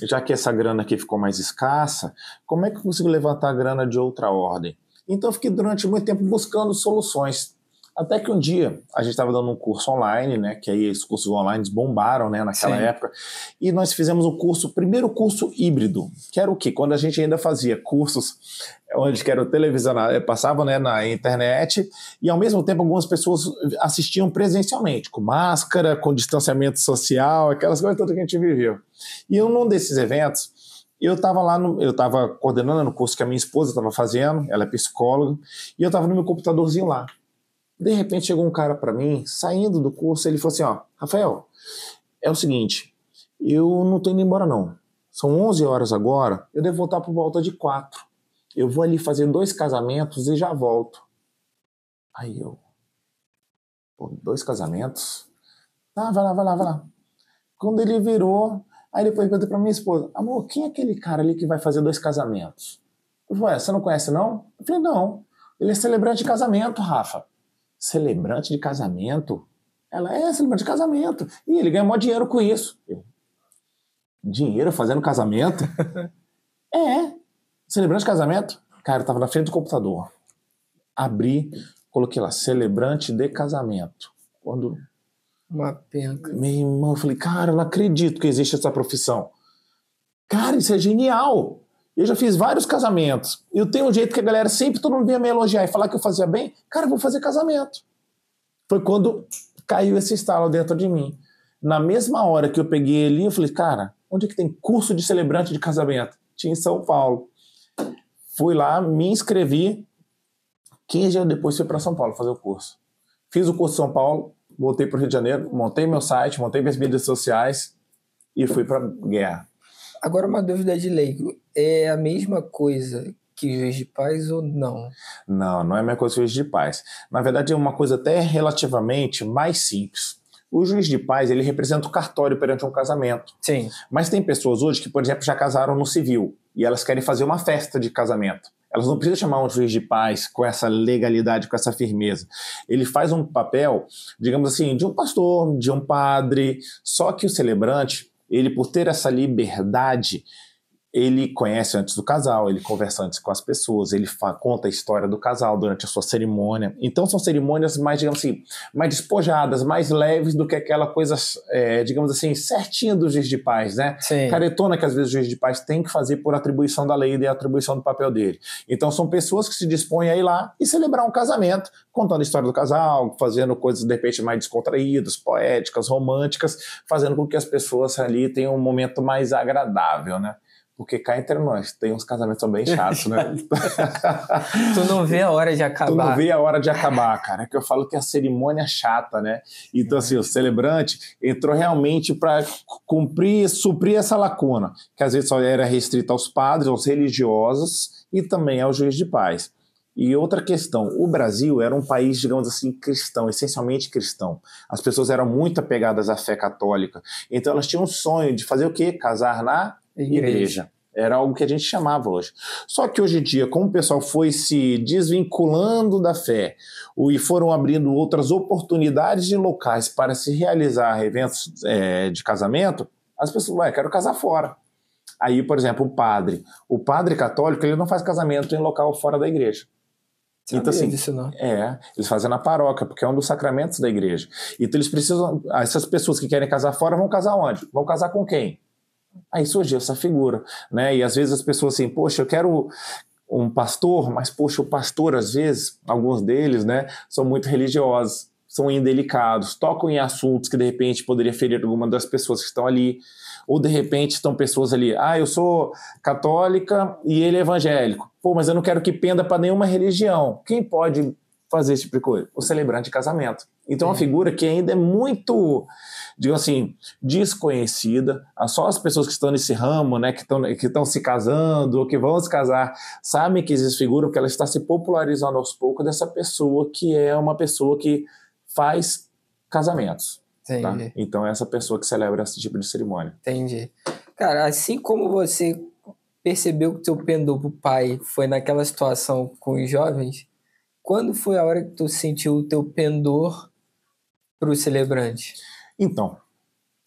Já que essa grana aqui ficou mais escassa, como é que eu consigo levantar a grana de outra ordem? Então eu fiquei durante muito tempo buscando soluções. Até que um dia a gente estava dando um curso online, né? Que aí os cursos online bombaram, né, naquela época. E nós fizemos o primeiro curso híbrido, que era o quê? Quando a gente ainda fazia cursos onde que era televisão, passava, né, na internet, e ao mesmo tempo algumas pessoas assistiam presencialmente, com máscara, com distanciamento social, aquelas coisas todas que a gente viveu. E num desses eventos, eu estava coordenando o curso que a minha esposa estava fazendo, ela é psicóloga, e eu estava no meu computadorzinho lá. De repente chegou um cara para mim, saindo do curso, ele falou assim, ó, Rafael, é o seguinte, eu não tô indo embora não, são 11 horas agora, eu devo voltar por volta de 4, eu vou ali fazer 2 casamentos e já volto. Aí eu, 2 casamentos? Tá, vai lá. Quando ele virou, aí depois eu perguntei pra minha esposa, amor, quem é aquele cara ali que vai fazer 2 casamentos? Eu falei, você não conhece não? Eu falei, não, ele é celebrante de casamento, Rafa. Celebrante de casamento? Ela é celebrante de casamento. E ele ganha maior dinheiro com isso. Dinheiro fazendo casamento? Celebrante de casamento? Cara, eu tava na frente do computador. Abri, coloquei lá, celebrante de casamento. Quando... Uma penca. Meu irmão, eu falei, cara, eu não acredito que existe essa profissão. Cara, isso é genial. Eu já fiz vários casamentos. Eu tenho um jeito que a galera sempre, todo mundo vinha me elogiar e falar que eu fazia bem. Cara, eu vou fazer casamento. Foi quando caiu esse estalo dentro de mim. Na mesma hora que eu peguei ali, eu falei, cara, onde é que tem curso de celebrante de casamento? Tinha em São Paulo. Fui lá, me inscrevi. 15 dias depois fui para São Paulo fazer o curso. Fiz o curso em São Paulo, voltei para o Rio de Janeiro, montei meu site, montei minhas mídias sociais e fui para guerra. Agora, uma dúvida de leigo. É a mesma coisa que juiz de paz ou não? Não é a mesma coisa que o juiz de paz. Na verdade, é uma coisa até relativamente mais simples. O juiz de paz, ele representa o cartório perante um casamento. Sim. Mas tem pessoas hoje que, por exemplo, já casaram no civil e elas querem fazer uma festa de casamento. Elas não precisam chamar um juiz de paz com essa legalidade, com essa firmeza. Ele faz um papel, digamos assim, de um pastor, de um padre, só que o celebrante, ele, por ter essa liberdade, ele conhece antes do casal, ele conversa antes com as pessoas, ele conta a história do casal durante a sua cerimônia. Então são cerimônias mais, digamos assim, mais despojadas, mais leves do que aquela coisa, digamos assim, certinha do juiz de paz, né? Sim. Caretona que às vezes o juiz de paz tem que fazer por atribuição da lei e atribuição do papel dele. Então são pessoas que se dispõem a ir lá e celebrar um casamento, contando a história do casal, fazendo coisas de repente mais descontraídas, poéticas, românticas, fazendo com que as pessoas ali tenham um momento mais agradável, né? Porque cá entre nós, tem uns casamentos bem chatos, né? Tu não vê a hora de acabar. Tu não vê a hora de acabar, cara. É que eu falo que a cerimônia é chata, né? Então, assim, o celebrante entrou realmente para suprir essa lacuna, que às vezes só era restrita aos padres, aos religiosos e também ao juiz de paz. E outra questão, o Brasil era um país, digamos assim, cristão, essencialmente cristão. As pessoas eram muito apegadas à fé católica. Então elas tinham um sonho de fazer o quê? Casar na igreja. Era algo que a gente chamava hoje. Só que hoje em dia, como o pessoal foi se desvinculando da fé e foram abrindo outras oportunidades de locais para se realizar eventos de casamento, as pessoas, quero casar fora. Aí, por exemplo, o padre católico, ele não faz casamento em local fora da igreja. Então, assim, eles fazem na paróquia, porque é um dos sacramentos da igreja. Então eles precisam, essas pessoas que querem casar fora vão casar onde? Vão casar com quem? Aí surgiu essa figura, né? E às vezes as pessoas assim, poxa, eu quero um pastor, mas, poxa, o pastor, às vezes, alguns deles, né, são muito religiosos, são indelicados, tocam em assuntos que, de repente, poderia ferir alguma das pessoas que estão ali, ou, de repente, estão pessoas ali, eu sou católica e ele é evangélico. Pô, mas eu não quero que penda para nenhuma religião. Quem pode fazer esse tipo de coisa? O celebrante de casamento. Então, é uma figura que ainda é muito, digamos assim, desconhecida. Só as pessoas que estão nesse ramo, né, que estão se casando ou que vão se casar, sabem que existe figura, porque ela está se popularizando aos poucos dessa pessoa que é uma pessoa que faz casamentos. Tá? Então, é essa pessoa que celebra esse tipo de cerimônia. Entendi. Cara, assim como você percebeu que o teu pendor pro pai foi naquela situação com os jovens, quando foi a hora que tu sentiu o teu pendor pro celebrante? Então,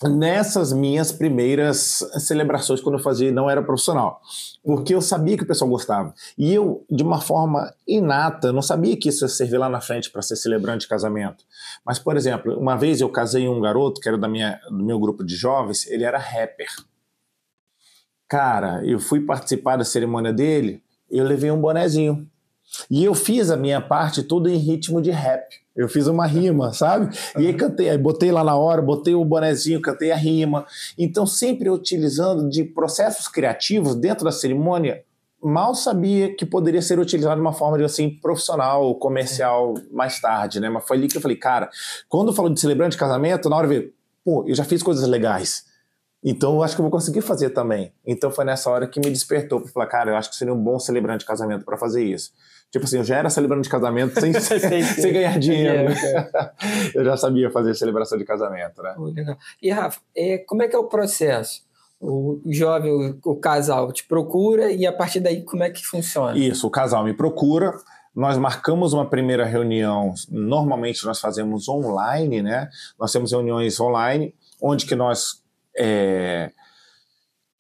nessas minhas primeiras celebrações, quando eu fazia, não era profissional, porque eu sabia que o pessoal gostava. E eu, de uma forma inata, não sabia que isso ia servir lá na frente para ser celebrante de casamento. Mas, por exemplo, uma vez eu casei um garoto, que era do meu grupo de jovens, ele era rapper. Cara, eu fui participar da cerimônia dele, eu levei um bonezinho. E eu fiz a minha parte tudo em ritmo de rap. Eu fiz uma rima, sabe? E aí cantei, aí botei lá na hora, botei o bonezinho, cantei a rima. Então, sempre utilizando de processos criativos dentro da cerimônia, mal sabia que poderia ser utilizado de uma forma, assim, profissional, comercial, mais tarde, né? Mas foi ali que eu falei, cara, quando eu falo de celebrante de casamento, na hora eu vi, pô, eu já fiz coisas legais. Então, eu acho que eu vou conseguir fazer também. Então, foi nessa hora que me despertou para falar, cara, eu acho que seria um bom celebrante de casamento para fazer isso. Tipo assim, eu já era celebrante de casamento sem ganhar dinheiro. Eu já sabia fazer celebração de casamento, né? Legal. E, Rafa, como é que é o processo? O jovem, o casal te procura e a partir daí como é que funciona? Isso, o casal me procura, nós marcamos uma primeira reunião, normalmente nós fazemos online, né? Nós temos reuniões online, onde que nós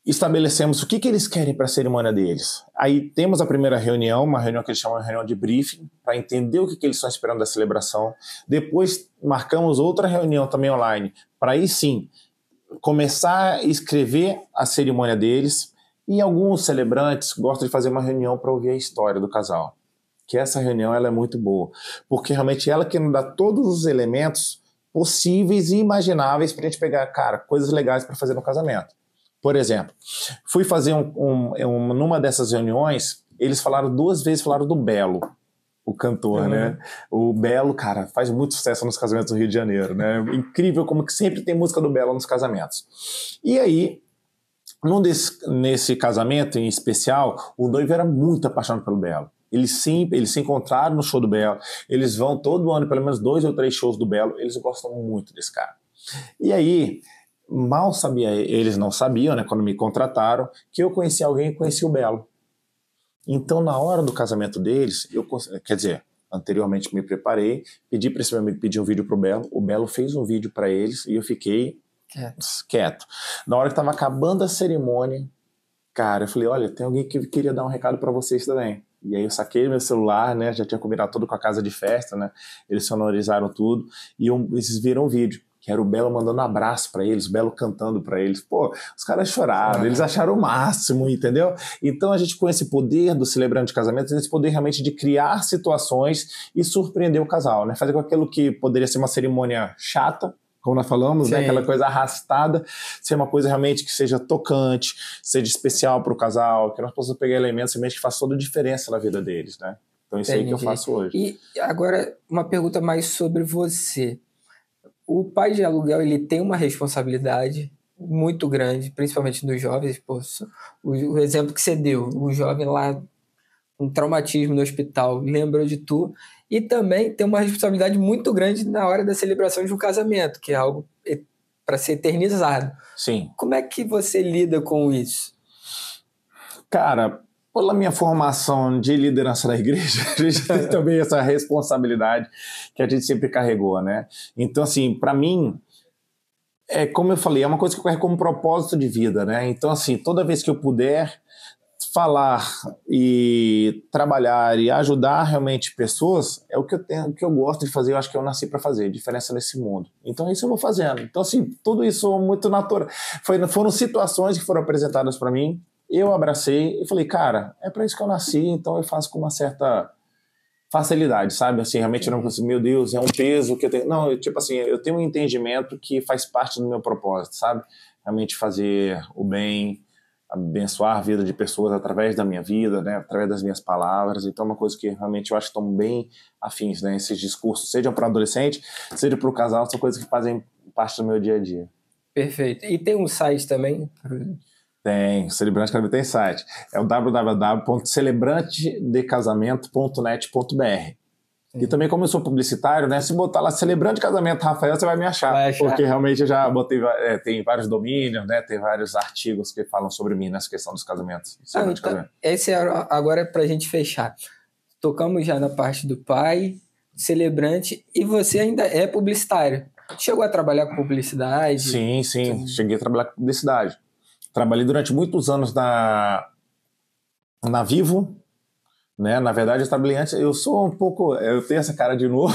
estabelecemos o que eles querem para a cerimônia deles. Aí temos a primeira reunião, uma reunião que eles chamam de reunião de briefing, para entender o que eles estão esperando da celebração. Depois marcamos outra reunião também online, para aí sim começar a escrever a cerimônia deles. E alguns celebrantes gostam de fazer uma reunião para ouvir a história do casal. Que essa reunião ela é muito boa, porque realmente ela que nos dá todos os elementos possíveis e imagináveis para a gente pegar, cara, coisas legais para fazer no casamento. Por exemplo, fui fazer numa dessas reuniões, eles falaram 2 vezes, falaram do Belo, o cantor, né? O Belo, cara, faz muito sucesso nos casamentos do Rio de Janeiro, né? Incrível como que sempre tem música do Belo nos casamentos. E aí, nesse casamento em especial, o noivo era muito apaixonado pelo Belo. Eles se encontraram no show do Belo, eles vão todo ano, pelo menos 2 ou 3 shows do Belo, eles gostam muito desse cara. E aí, mal sabia, eles não sabiam, né, quando me contrataram, que eu conhecia alguém e conhecia o Belo. Então, na hora do casamento deles, anteriormente me preparei, pedi para esse meu amigo pedir um vídeo pro Belo, o Belo fez um vídeo para eles e eu fiquei quieto. Na hora que estava acabando a cerimônia, cara, eu falei, olha, tem alguém que queria dar um recado para vocês também. E aí eu saquei meu celular, né, já tinha combinado tudo com a casa de festa, né, eles sonorizaram tudo e eles viram o vídeo, que era o Belo mandando abraço para eles, o Belo cantando para eles. Pô, os caras choraram, eles acharam o máximo, entendeu? Então a gente com esse poder do celebrante de casamento, esse poder realmente de criar situações e surpreender o casal, né, fazer com aquilo que poderia ser uma cerimônia chata, como nós falamos, né? Aquela coisa arrastada, ser uma coisa realmente que seja tocante, seja especial para o casal, que nós possamos pegar elementos realmente que façam toda a diferença na vida deles, né? Então isso aí que eu faço hoje. E agora, uma pergunta mais sobre você. O pai de aluguel, ele tem uma responsabilidade muito grande, principalmente dos jovens. Pô, o exemplo que você deu, o jovem lá, um traumatismo no hospital, lembrou de tu. E também tem uma responsabilidade muito grande na hora da celebração de um casamento, que é algo para ser eternizado. Sim. Como é que você lida com isso? Cara, pela minha formação de liderança da igreja, a gente tem também essa responsabilidade que a gente sempre carregou, né? Então, assim, para mim, como eu falei, é uma coisa que eu carrego como propósito de vida, né? Então, assim, toda vez que eu puder falar e trabalhar e ajudar realmente pessoas, é o que eu tenho, o que eu gosto de fazer, eu acho que eu nasci para fazer, diferença nesse mundo. Então isso eu vou fazendo. Então assim, tudo isso muito natural. Foram situações que foram apresentadas para mim, eu abracei e falei, cara, é para isso que eu nasci, então eu faço com uma certa facilidade, sabe? Assim, realmente eu não consigo, meu Deus, é um peso que eu tenho. Não, tipo assim, eu tenho um entendimento que faz parte do meu propósito, sabe? Realmente fazer o bem, abençoar a vida de pessoas através da minha vida, né? Através das minhas palavras. Então, uma coisa que realmente eu acho que estão bem afins, né? Esses discursos, seja para adolescente, seja para o casal, são coisas que fazem parte do meu dia a dia. Perfeito. E tem um site também? Tem, o Celebrante Casamento tem site. É o www.celebrantedecasamento.net.br. E também, como eu sou publicitário, né? Se botar lá Celebrante Casamento Rafael, você vai me achar. Vai achar. Porque realmente eu já botei, tem vários domínios, né? Tem vários artigos que falam sobre mim nessa questão dos casamentos. Então, esse agora é pra gente fechar. Tocamos já na parte do pai, celebrante, e você ainda é publicitário. Chegou a trabalhar com publicidade? Sim. Cheguei a trabalhar com publicidade. Trabalhei durante muitos anos na Vivo, né? Na verdade, eu trabalhei antes. Eu sou um pouco. Eu tenho essa cara de novo,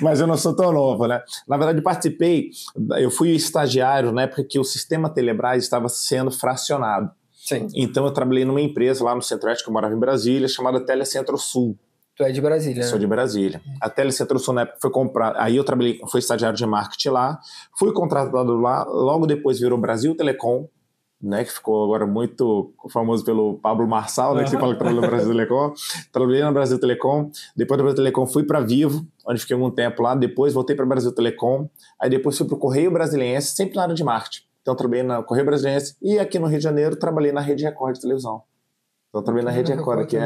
mas eu não sou tão novo, né? Na verdade, participei. Eu fui estagiário na época que o sistema Telebrás estava sendo fracionado. Sim. Então, eu trabalhei numa empresa lá no Centro-Oeste, que eu morava em Brasília, chamada Telecentro-Sul. Tu é de Brasília, né? Sou de Brasília. A Telecentro-Sul, na época, foi comprada. Aí eu trabalhei, fui estagiário de marketing lá, fui contratado lá, logo depois virou Brasil Telecom, né, que ficou agora muito famoso pelo Pablo Marçal, né, que você fala que trabalhou no Brasil Telecom. Trabalhei no Brasil Telecom, depois do Brasil Telecom fui para Vivo, onde fiquei algum tempo lá, depois voltei para Brasil Telecom, aí depois fui para o Correio Brasiliense, sempre na área de marketing. Então trabalhei na Correio Brasiliense e aqui no Rio de Janeiro trabalhei na Rede Record de televisão. Então trabalhei na Rede Record, que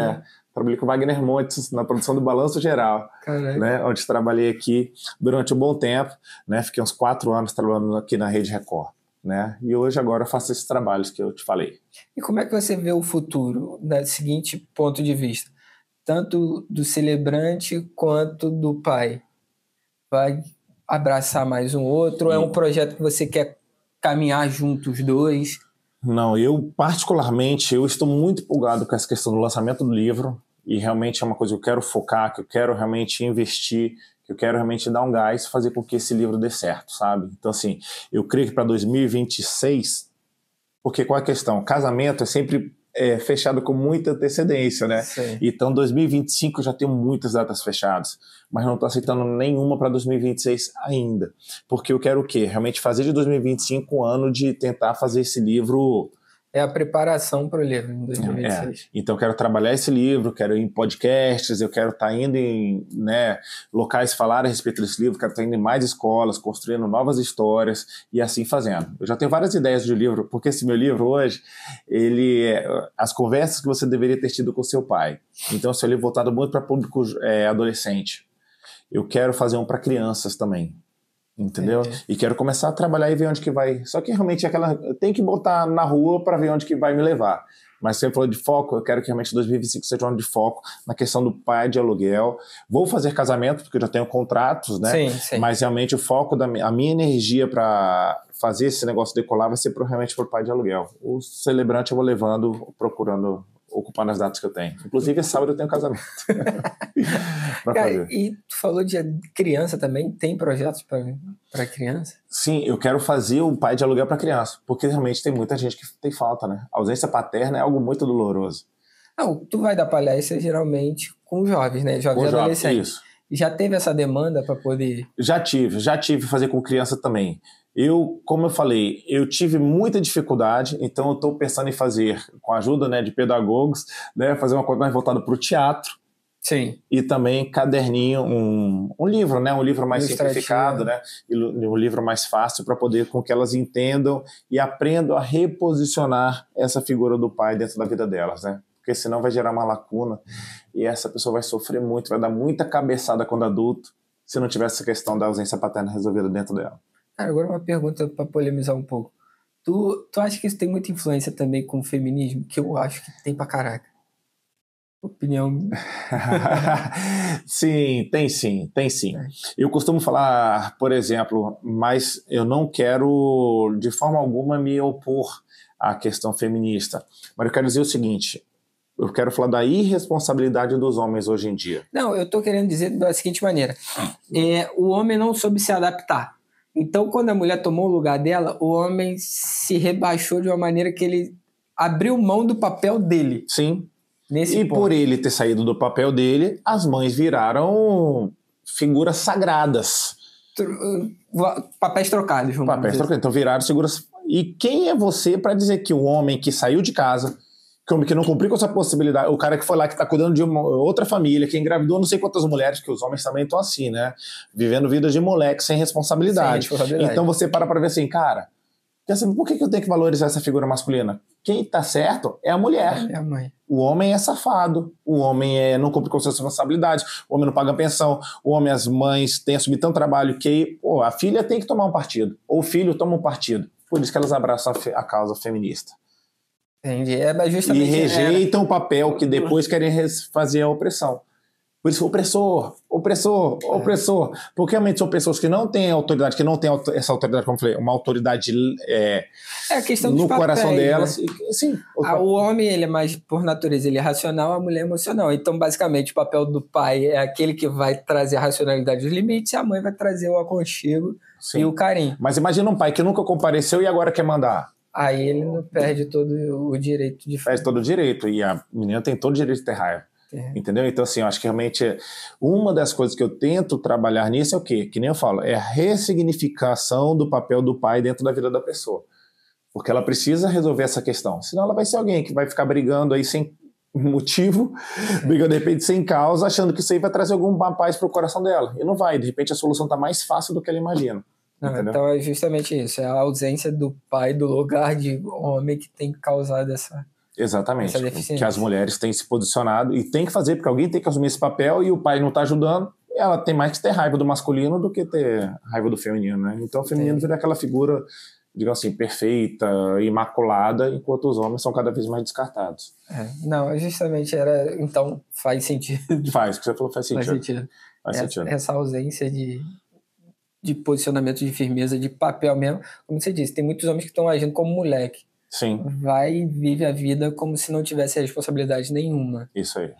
trabalhei com Wagner Montes na produção do Balanço Geral, né, onde trabalhei aqui durante um bom tempo, né, fiquei uns 4 anos trabalhando aqui na Rede Record. Né? E hoje agora eu faço esses trabalhos que eu te falei. E como é que você vê o futuro, do seguinte ponto de vista? Tanto do celebrante quanto do pai. Vai abraçar mais um outro? Ou é um projeto que você quer caminhar juntos os dois? Não, eu particularmente, eu estou muito empolgado com essa questão do lançamento do livro e realmente é uma coisa que eu quero focar, que eu quero realmente investir, que eu quero realmente dar um gás e fazer com que esse livro dê certo, sabe? Então, assim, eu creio que para 2026, porque qual é a questão? Casamento é sempre fechado com muita antecedência, né? Sim. Então, 2025 eu já tenho muitas datas fechadas, mas não estou aceitando nenhuma para 2026 ainda, porque eu quero o quê? Realmente fazer de 2025 um ano de tentar fazer esse livro... É a preparação para o livro em 2026. Então, eu quero trabalhar esse livro, quero ir em podcasts, eu quero estar indo em, né, locais falar a respeito desse livro, quero estar indo em mais escolas, construindo novas histórias e assim fazendo. Eu já tenho várias ideias de livro, porque esse meu livro hoje, ele é as conversas que você deveria ter tido com seu pai. Então, esse é um livro voltado muito para público adolescente. Eu quero fazer um para crianças também. Entendeu? E quero começar a trabalhar e ver onde que vai. Só que realmente tem que botar na rua para ver onde que vai me levar. Mas você falou de foco, eu quero que realmente 2025 seja um ano de foco na questão do pai de aluguel. Vou fazer casamento, porque eu já tenho contratos, né? Sim. Mas realmente o foco a minha energia para fazer esse negócio decolar vai ser realmente para o pai de aluguel. O celebrante eu vou levando, procurando ocupar nas datas que eu tenho. Inclusive, sábado eu tenho casamento. Cara, e tu falou de criança também? Tem projetos para criança? Sim, eu quero fazer o pai de aluguel para criança, porque realmente tem muita gente que tem falta, né? A ausência paterna é algo muito doloroso. Não, tu vai dar palestra geralmente com jovens, né? Jovens e adolescentes. Isso. Já teve essa demanda para poder... Já tive fazer com criança também. Como eu falei, eu tive muita dificuldade, então eu estou pensando em fazer, com a ajuda, né, de pedagogos, né, fazer uma coisa mais voltada para o teatro. Sim. E também caderninho, um livro, né, um livro mais simplificado, né, e um livro mais fácil para poder com que elas entendam e aprendam a reposicionar essa figura do pai dentro da vida delas, né? Porque senão vai gerar uma lacuna e essa pessoa vai sofrer muito, vai dar muita cabeçada quando adulto, se não tiver essa questão da ausência paterna resolvida dentro dela. Cara, agora uma pergunta para polemizar um pouco. Tu acha que isso tem muita influência também com o feminismo? Que eu acho que tem pra caraca. Opinião... Sim, tem sim. Eu costumo falar, por exemplo, mas eu não quero de forma alguma me opor à questão feminista. Mas eu quero dizer o seguinte, eu quero falar da irresponsabilidade dos homens hoje em dia. Não, eu tô querendo dizer da seguinte maneira. O homem não soube se adaptar. Então, quando a mulher tomou o lugar dela, o homem se rebaixou de uma maneira que ele abriu mão do papel dele. Sim. Nesse E ponto. por ele ter saído do papel dele, as mães viraram figuras sagradas. Papéis trocados, vamos Papéis dizer. trocados. Então viraram figuras. E quem é você para dizer que o homem que saiu de casa, que o homem que não cumpriu com essa possibilidade, o cara que foi lá que está cuidando de uma outra família, que engravidou não sei quantas mulheres, que os homens também estão assim, né? Vivendo vidas de moleque sem responsabilidade. Sem responsabilidade. Então você para ver assim, cara, por que eu tenho que valorizar essa figura masculina? Quem tá certo é a mulher. É a mãe. O homem é safado, o homem não cumpre com suas responsabilidades, o homem não paga pensão, o homem, as mães têm assumido tanto trabalho que a filha tem que tomar um partido, ou o filho toma um partido. Por isso que elas abraçam a causa feminista. Entendi. Mas justamente E rejeitam o papel que depois querem fazer a opressão. Por isso, opressor. Porque realmente são pessoas que não têm autoridade, que não têm essa autoridade, como eu falei, uma autoridade a questão no dos coração papéis, delas. né? Sim. O homem, ele é mais, por natureza, ele é racional, a mulher é emocional. Então, basicamente, o papel do pai é aquele que vai trazer a racionalidade dos limites e a mãe vai trazer o aconchego e o carinho. Mas imagina um pai que nunca compareceu e agora quer mandar. Aí ele não perde todo o direito de... Perde todo o direito. E a menina tem todo o direito de ter raiva. Entendeu? Então, assim, eu acho que realmente uma das coisas que eu tento trabalhar nisso é o quê? Que nem eu falo, é a ressignificação do papel do pai dentro da vida da pessoa. Porque ela precisa resolver essa questão. Senão ela vai ser alguém que vai ficar brigando aí sem motivo, brigando de repente sem causa, achando que isso aí vai trazer algum paz pro coração dela. E não vai. De repente a solução tá mais fácil do que ela imagina. Então é justamente isso. É a ausência do pai, do lugar de homem que tem causado essa... Exatamente, que as mulheres têm se posicionado e tem que fazer, porque alguém tem que assumir esse papel e o pai não está ajudando, ela tem mais que ter raiva do masculino do que ter raiva do feminino, né? Então o feminino vira aquela figura, digamos assim, perfeita, imaculada, enquanto os homens são cada vez mais descartados. Não, justamente era... Então faz sentido. Faz, o que você falou faz sentido. Faz sentido. Essa ausência de posicionamento, de firmeza, de papel mesmo. Como você disse, tem muitos homens que estão agindo como moleque. Sim. Vai e vive a vida como se não tivesse responsabilidade nenhuma. Isso aí.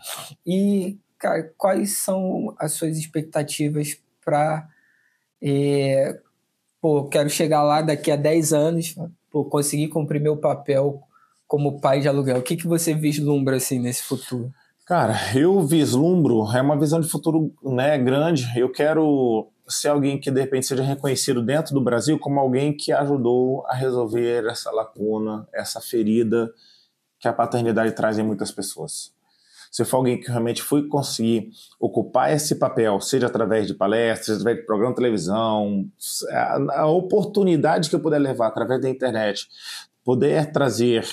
E, cara, quais são as suas expectativas para... quero chegar lá daqui a 10 anos, conseguir cumprir meu papel como pai de aluguel. O que você vislumbra, assim, nesse futuro? Cara, eu vislumbro, é uma visão de futuro, né, grande. Eu quero ser alguém que, de repente, seja reconhecido dentro do Brasil como alguém que ajudou a resolver essa lacuna, essa ferida que a paternidade traz em muitas pessoas. Se eu for alguém que realmente foi conseguir ocupar esse papel, seja através de palestras, através de programa de televisão, a oportunidade que eu puder levar através da internet, poder trazer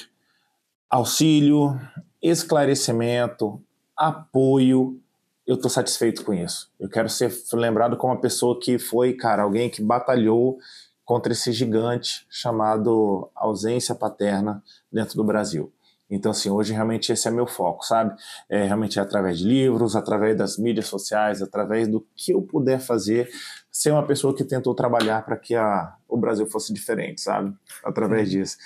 auxílio, esclarecimento, apoio, eu estou satisfeito com isso. Eu quero ser lembrado como uma pessoa que foi, cara, alguém que batalhou contra esse gigante chamado ausência paterna dentro do Brasil. Então, assim, hoje realmente esse é meu foco, sabe? Realmente é através de livros, através das mídias sociais, através do que eu puder fazer, ser uma pessoa que tentou trabalhar para que o Brasil fosse diferente, sabe? Através disso.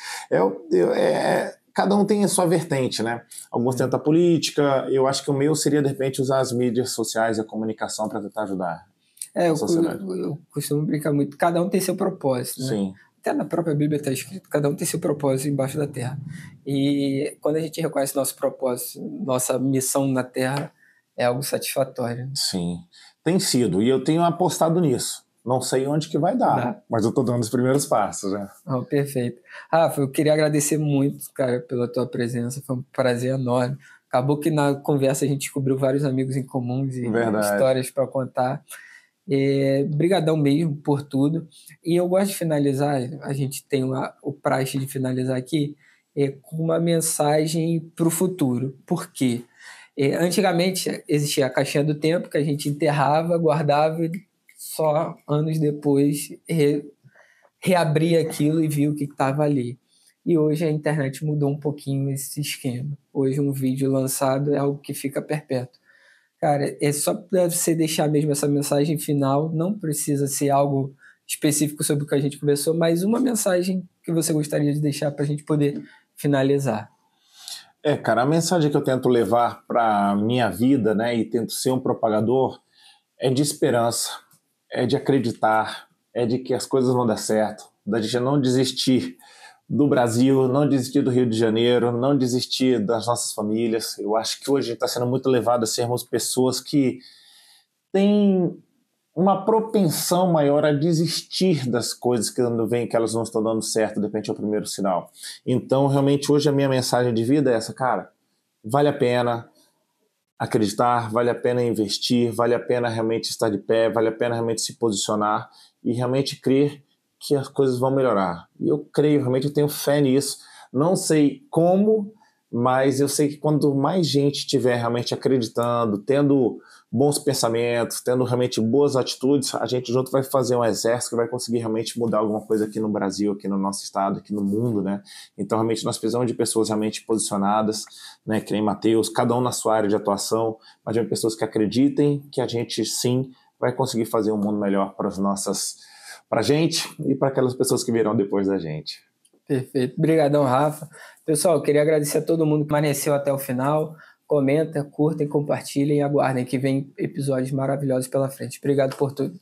Cada um tem a sua vertente, né? Alguns tentam a política, eu acho que o meu seria, de repente, usar as mídias sociais e a comunicação para tentar ajudar a sociedade. Eu costumo brincar muito, cada um tem seu propósito, né? Sim. Até na própria Bíblia está escrito, cada um tem seu propósito embaixo da terra. E quando a gente reconhece nosso propósito, nossa missão na terra, é algo satisfatório. Sim, tem sido, e eu tenho apostado nisso. Não sei onde que vai dar, mas eu estou dando os primeiros passos, né? Perfeito. Rafa, eu queria agradecer muito, cara, pela tua presença, foi um prazer enorme. Acabou que na conversa a gente descobriu vários amigos em comuns e histórias para contar. Brigadão mesmo por tudo. E eu gosto de finalizar, a gente tem o praxe de finalizar aqui, com uma mensagem para o futuro. Por quê? Antigamente existia a caixinha do tempo que a gente enterrava, guardava e só anos depois reabria aquilo e viu o que estava ali. E hoje a internet mudou um pouquinho esse esquema. Hoje um vídeo lançado é algo que fica perpétuo. Cara, é só para você deixar mesmo essa mensagem final, não precisa ser algo específico sobre o que a gente conversou, mas uma mensagem que você gostaria de deixar para a gente poder finalizar. Cara, a mensagem que eu tento levar para a minha vida, né, e tento ser um propagador, é de esperança, é de acreditar, é de que as coisas vão dar certo, da gente não desistir do Brasil, não desistir do Rio de Janeiro, não desistir das nossas famílias. Eu acho que hoje a gente está sendo muito levado a sermos pessoas que têm uma propensão maior a desistir das coisas que quando vem que elas não estão dando certo, de repente é o primeiro sinal. Então, realmente, hoje a minha mensagem de vida é essa, cara, vale a pena acreditar, vale a pena investir, vale a pena realmente estar de pé, vale a pena realmente se posicionar e realmente crer que as coisas vão melhorar. E eu creio, realmente eu tenho fé nisso. Não sei como, mas eu sei que quando mais gente estiver realmente acreditando, tendo bons pensamentos, tendo realmente boas atitudes, a gente junto vai fazer um exército que vai conseguir realmente mudar alguma coisa aqui no Brasil, aqui no nosso estado, aqui no mundo, né? Então, realmente, nós precisamos de pessoas realmente posicionadas, né? Que nem Matheus, cada um na sua área de atuação, mas de pessoas que acreditem que a gente, sim, vai conseguir fazer um mundo melhor para a gente e para aquelas pessoas que virão depois da gente. Perfeito. Obrigadão, Rafa. Pessoal, eu queria agradecer a todo mundo que permaneceu até o final. Comenta, curtem, compartilhem e aguardem que vem episódios maravilhosos pela frente. Obrigado por tudo.